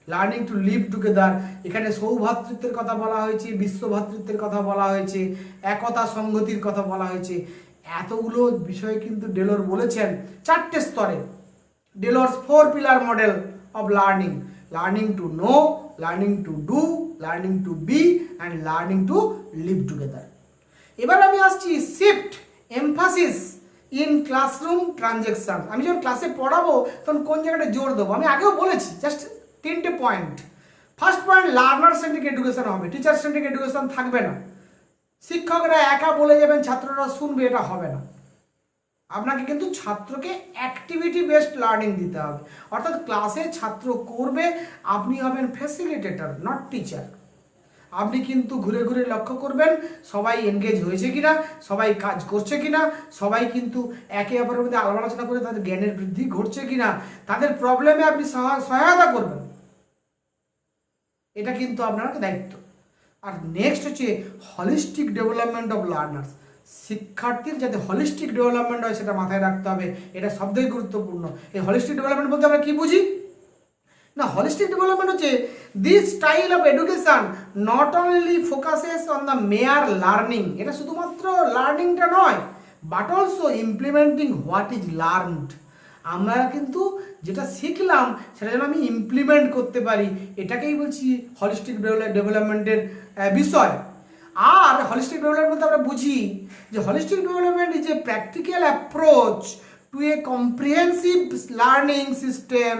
লার্নিং টু লিভ টুগেদার, এখানে সৌভ্রাতৃত্বের কথা বলা হয়েছে, বিশ্বভ্রাতৃত্বের কথা বলা হয়েছে, একতা সংহতির কথা বলা হয়েছে। এতগুলো বিষয় কিন্তু ডেলর বলেছেন 4টে স্তরে। Delors 4 pillar model of learning, learning to know, learning to do, learning to be and learning to live together. এবার আমি আসছি shift emphasis in classroom transaction. আমি যখন ক্লাসে পড়াবো তখন কোন জায়গাটা জোর দেবো, আমি আগেও বলেছি, জাস্ট 3টে point. First point, learner centric education হবে, টিচার সেন্ট্রিক এডুকেশন থাকবে না। শিক্ষকরা একা বলে যাবেন, ছাত্ররা শুনবে, এটা হবে না। আপনাকে কিন্তু ছাত্রকে অ্যাক্টিভিটি বেসড লার্নিং দিতে হবে। অর্থাৎ ক্লাসে ছাত্র করবে, আপনি হবেন ফ্যাসিলিটেটর, নট টিচার। আপনি কিন্তু ঘুরে ঘুরে লক্ষ্য করবেন সবাই এনগেজ হয়েছে কিনা, সবাই কাজ করছে কিনা, সবাই কিন্তু একে অপরের মধ্যে আলাপ আলোচনা করে তাদের জ্ঞানের বৃদ্ধি ঘটছে কিনা, তাদের প্রবলেমে আপনি সহায়তা করবেন। এটা কিন্তু আপনার দায়িত্ব। আর নেক্সট হচ্ছে হলিস্টিক ডেভেলপমেন্ট অফ লার্নার্স। শিক্ষার্থীর যাতে হলিস্টিক ডেভেলপমেন্ট হয় সেটা মাথায় রাখতে হবে, এটা সবথেকে গুরুত্বপূর্ণ। এই হলিস্টিক ডেভেলপমেন্ট বলতে আমরা কি বুঝি না, হলিস্টিক ডেভেলপমেন্ট হচ্ছে this style of education not only focuses on the mere learning, এটা শুধুমাত্র লার্নিংটা নয়, but also implementing what is learned. আমরা কিন্তু যেটা শিখলাম সেটা যেন আমি ইমপ্লিমেন্ট করতে পারি, এটাকেই বলছি হলিস্টিক ডেভেলপমেন্টের বিষয়। আর হলিস্টিক ডেভেলপমেন্ট বলতে আমরা বুঝি যে holistic development is a practical approach to A comprehensive learning system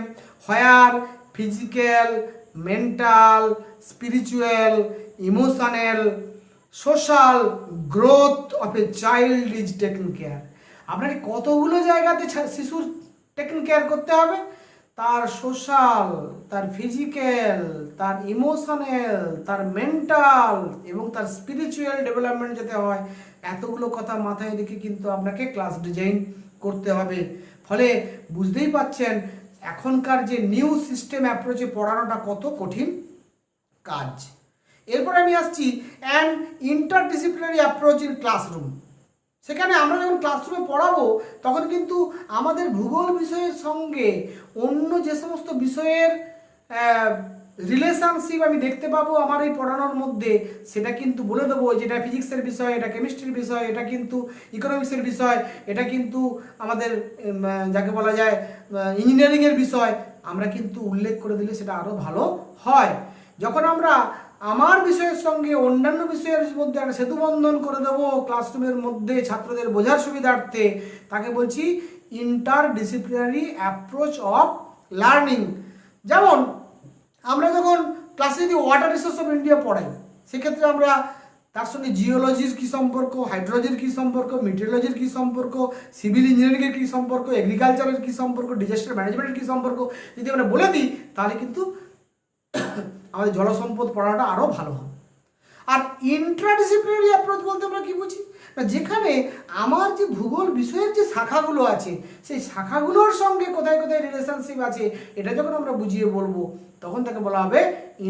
where physical, mental, spiritual, emotional, social growth of a child is taken care. আপনাকে কতগুলো জায়গাতে শিশুর টেকেন কেয়ার করতে হবে? তার সোশ্যাল, তার ফিজিক্যাল, তার ইমোশনাল, তার মেন্টাল এবং তার স্পিরিচুয়াল ডেভেলপমেন্ট যাতে হয়, এতগুলো কথা মাথায় রেখে কিন্তু আপনাকে ক্লাস ডিজাইন করতে হবে। ফলে বুঝতেই পাচ্ছেন এখনকার যে নিউ সিস্টেম অ্যাপ্রোচে পড়ানোটা কত কঠিন কাজ। এরপরে আমি আসছি an interdisciplinary approach in classroom. সেখানে আমরা যখন ক্লাসরুমে পড়াবো তখন কিন্তু আমাদের ভূগোল বিষয়ের সঙ্গে অন্য যে সমস্ত বিষয়ের রিলেশনশিপ আমি দেখতে পাবো আমার এই পড়ানোর মধ্যে, সেটা কিন্তু বলে দেবো যেটা ফিজিক্সের বিষয়, এটা কেমিস্ট্রির বিষয়, এটা কিন্তু ইকোনমিক্সের বিষয়, এটা কিন্তু আমাদের যাকে বলা যায় ইঞ্জিনিয়ারিংয়ের বিষয়, আমরা কিন্তু উল্লেখ করে দিলে সেটা আরও ভালো হয়। যখন আমরা আমার বিষয়ের সঙ্গে অন্যান্য বিষয়ের মধ্যে একটা সেতুবন্ধন করে দেবো ক্লাসরুমের মধ্যে ছাত্রদের বোঝার সুবিধার্থে, তাকে বলছি ইন্টারডিসিপ্লিনারি অ্যাপ্রোচ অফ লার্নিং। যেমন আমরা যখন ক্লাসে যদি ওয়াটার রিসোর্স অফ ইন্ডিয়া পড়াই, সেক্ষেত্রে আমরা তার সঙ্গে জিওলজির কী সম্পর্ক, হাইড্রোলজির কী সম্পর্ক, মিটিওরোলজির কী সম্পর্ক, সিভিল ইঞ্জিনিয়ারিংয়ের কী সম্পর্ক, এগ্রিকালচারের কী সম্পর্ক, ডিজাস্টার ম্যানেজমেন্টের কী সম্পর্ক যদি আমরা বলে দিই, তাহলে কিন্তু আমাদের জলসম্পদ পড়াটা আরও ভালো হবে। আর ইন্ট্রাডিসিপ্লিনারি অ্যাপ্রোচ বলতে আমরা কী বুঝি না, যেখানে আমার যে ভূগোল বিষয়ের যে শাখাগুলো আছে সেই শাখাগুলোর সঙ্গে কোথায় কোথায় রিলেশনশিপ আছে এটা যখন আমরা বুঝিয়ে বলবো তখন তাকে বলা হবে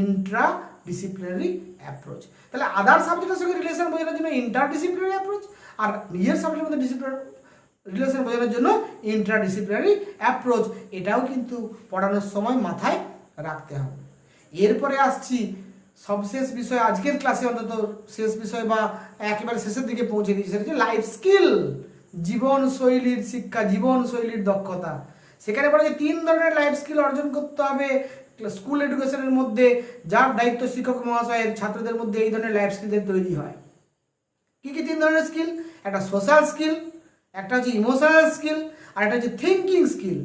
ইন্ট্রাডিসিপ্লিনারি অ্যাপ্রোচ। তাহলে আদার সাবজেক্টের সঙ্গে রিলেশন বোঝানোর জন্য ইন্টারডিসিপ্লিনারি অ্যাপ্রোচ, আর নিজের সাবজেক্টের মধ্যে রিলেশন বোঝানোর জন্য ইন্ট্রাডিসিপ্লিনারি অ্যাপ্রোচ। এটাও কিন্তু পড়ানোর সময় মাথায় রাখতে হবে। এরপরে আসছি সবশেষ বিষয়, আজকের ক্লাসে অন্তত শেষ বিষয় বা একেবারে শেষের দিকে পৌঁছে দিয়েছে, সেটা হচ্ছে লাইফ স্কিল, জীবনশৈলীর শিক্ষা, জীবনশৈলীর দক্ষতা। সেখানে বলা যে 3 ধরনের লাইফ স্কিল অর্জন করতে হবে স্কুল এডুকেশনের মধ্যে, যার দায়িত্ব শিক্ষক মহাশয়ের ছাত্রদের মধ্যে এই ধরনের লাইফ স্কিলদের তৈরি হয়। কি কি 3 ধরনের স্কিল? একটা সোশ্যাল স্কিল, একটা হচ্ছে ইমোশনাল স্কিল, আর একটা হচ্ছে thinking skill.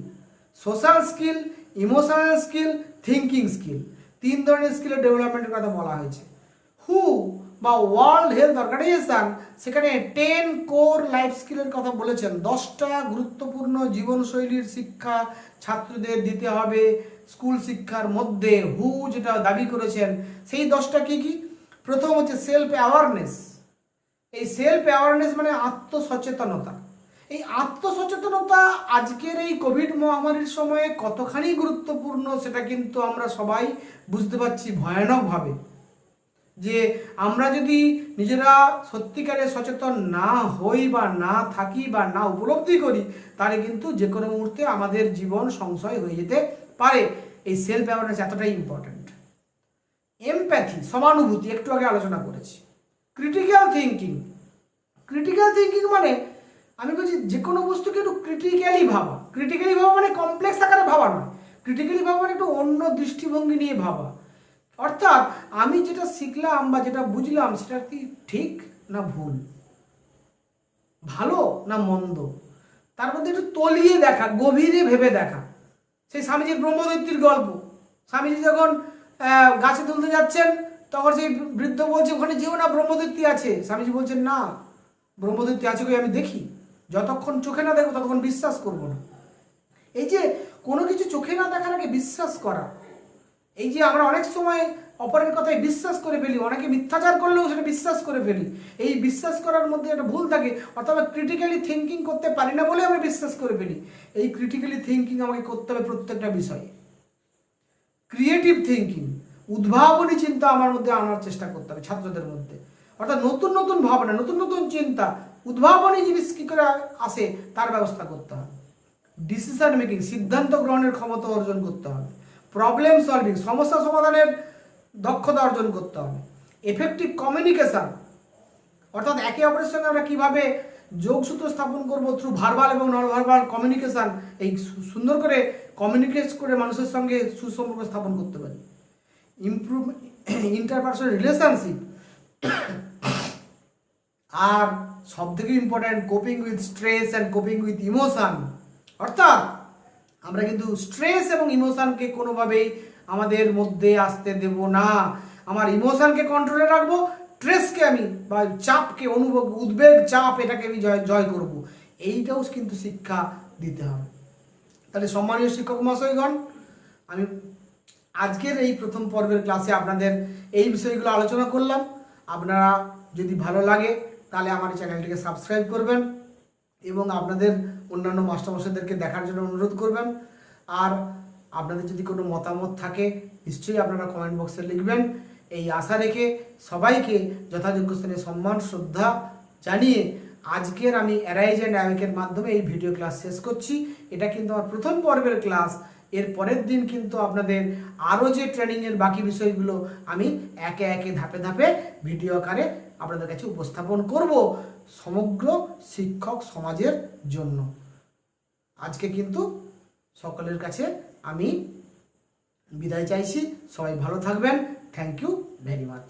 Social skill, emotional skill, thinking skill, 3 ধরনের স্কিলের ডেভেলপমেন্টের কথা বলা হয়েছে। হু বা ওয়ার্ল্ড হেলথ অর্গানাইজেশন সেখানে 10 কোর লাইফ স্কিলের কথা বলেছেন। 10টা গুরুত্বপূর্ণ জীবনশৈলীর শিক্ষা ছাত্রদের দিতে হবে স্কুল শিক্ষার মধ্যে, হু যেটা দাবি করেছেন। সেই 10টা কি কি? প্রথম হচ্ছে সেলফ অ্যাওয়ারনেস। এই সেলফ অ্যাওয়ারনেস মানে আত্মসচেতনতা। এই আত্মসচেতনতা আজকের এই কোভিড মহামারীর সময়ে কতখানি গুরুত্বপূর্ণ সেটা কিন্তু আমরা সবাই বুঝতে পারছি ভয়ানকভাবে। যে আমরা যদি নিজেরা সত্যিকারে সচেতন না হই বা না থাকি বা না উপলব্ধি করি, তাহলে কিন্তু যে কোনো মুহূর্তে আমাদের জীবন সংশয় হয়ে যেতে পারে। এই সেলফ অ্যাওয়ারনেস এতটাই ইম্পর্ট্যান্ট। এমপ্যাথি, সমানুভূতি, একটু আগে আলোচনা করেছি। ক্রিটিক্যাল থিঙ্কিং, ক্রিটিক্যাল থিঙ্কিং মানে আমি বলছি যে কোনো বস্তুকে একটু ক্রিটিক্যালি ভাবা। ক্রিটিক্যালি ভাবা মানে কমপ্লেক্স আকারে ভাবা নয়, ক্রিটিক্যালি ভাবা মানে একটু অন্য দৃষ্টিভঙ্গি নিয়ে ভাবা। অর্থাৎ আমি যেটা শিখলাম বা যেটা বুঝলাম সেটা কি ঠিক না ভুল, ভালো না মন্দ, তার মধ্যে একটু তলিয়ে দেখা, গভীরে ভেবে দেখা। সেই স্বামীজির ব্রহ্মদৈত্যের গল্প, স্বামীজি যখন গাছে তুলতে যাচ্ছেন তখন সেই বৃদ্ধ বলছে ওখানে যেও না, ব্রহ্মদৈত্য আছে। স্বামীজি বলছেন না, ব্রহ্মদৈত্য আছে কই আমি দেখি, যতক্ষণ চোখে না দেখবো ততক্ষণ বিশ্বাস করব না। এই যে কোনো কিছু চোখে না দেখার আগে বিশ্বাস করা, এই যে আমরা অনেক সময় অপরের কথায় বিশ্বাস করে ফেলি, অনেকে মিথ্যাচার করলেও সেটা বিশ্বাস করে ফেলি, এই বিশ্বাস করার মধ্যে একটা ভুল থাকে। অথবা ক্রিটিক্যালি থিঙ্কিং করতে পারি না বলে আমরা বিশ্বাস করে ফেলি। এই ক্রিটিক্যালি থিঙ্কিং আমাকে করতে হবে প্রত্যেকটা বিষয়ে। ক্রিয়েটিভ থিঙ্কিং, উদ্ভাবনী চিন্তা আমার মধ্যে আনার চেষ্টা করতে হবে ছাত্রদের মধ্যে। অর্থাৎ নতুন নতুন ভাবনা, নতুন নতুন চিন্তা, উদ্ভাবনী জিনিস কী করে আসে তার ব্যবস্থা করতে হবে। ডিসিশন মেকিং, সিদ্ধান্ত গ্রহণের ক্ষমতা অর্জন করতে হবে। প্রবলেম সলভিং, সমস্যা সমাধানের দক্ষতা অর্জন করতে হবে। এফেক্টিভ কমিউনিকেশন, অর্থাৎ একে অপরের সঙ্গে আমরা কীভাবে যোগসূত্র স্থাপন করবো থ্রু ভার্বাল এবং নন ভার্বাল কমিউনিকেশন, এই সুন্দর করে কমিউনিকেট করে মানুষের সঙ্গে সুসম্পর্ক স্থাপন করতে পারি। ইমপ্রুভ ইন্টারপার্সোনাল রিলেশনশিপ, আর সব থেকে important coping with stress and coping with emotion. অর্থাৎ আমরা কিন্তু স্ট্রেস এবং ইমোশনকে কোনোভাবেই আমাদের মধ্যে আসতে দেব না। আমার ইমোশনকে কন্ট্রোলে রাখবো, স্ট্রেসকে আমি বা চাপকে অনুভব, উদ্বেগ, চাপ, এটাকে আমি জয় করব। এইটাও কিন্তু শিক্ষা দিতে হবে। তাহলে সম্মানীয় শিক্ষক মহাশয়গণ, আমি আজকের এই প্রথম পর্বের ক্লাসে আপনাদের এই বিষয়গুলো আলোচনা করলাম। আপনারা যদি ভালো লাগে তাহলে আমার চ্যানেলটিকে সাবস্ক্রাইব করবেন এবং আপনাদের অন্যান্য মাস্টারমশাইদেরকে দেখার জন্য অনুরোধ করবেন। আর আপনাদের যদি কোনো মতামত থাকে নিশ্চয়ই আপনারা কমেন্ট বক্সে লিখবেন। এই আশা রেখে সবাইকে যথাযোগ্য স্থানে সম্মান শ্রদ্ধা জানিয়ে আজকের আমি অ্যারাইজ অ্যান্ড অ্যাওয়েকের মাধ্যমে এই ভিডিও ক্লাস শেষ করছি। এটা কিন্তু আমার প্রথম পর্বের ক্লাস। এর পরের দিন কিন্তু আপনাদের আরও যে ট্রেনিংয়ের বাকি বিষয়গুলো আমি একে একে ধাপে ধাপে ভিডিও আকারে আপনাদের কাছে উপস্থাপন করব সমগ্র শিক্ষক সমাজের জন্য। আজকে কিন্তু সকলের কাছে আমি বিদায় চাইছি। সবাই ভালো থাকবেন। Thank you very much.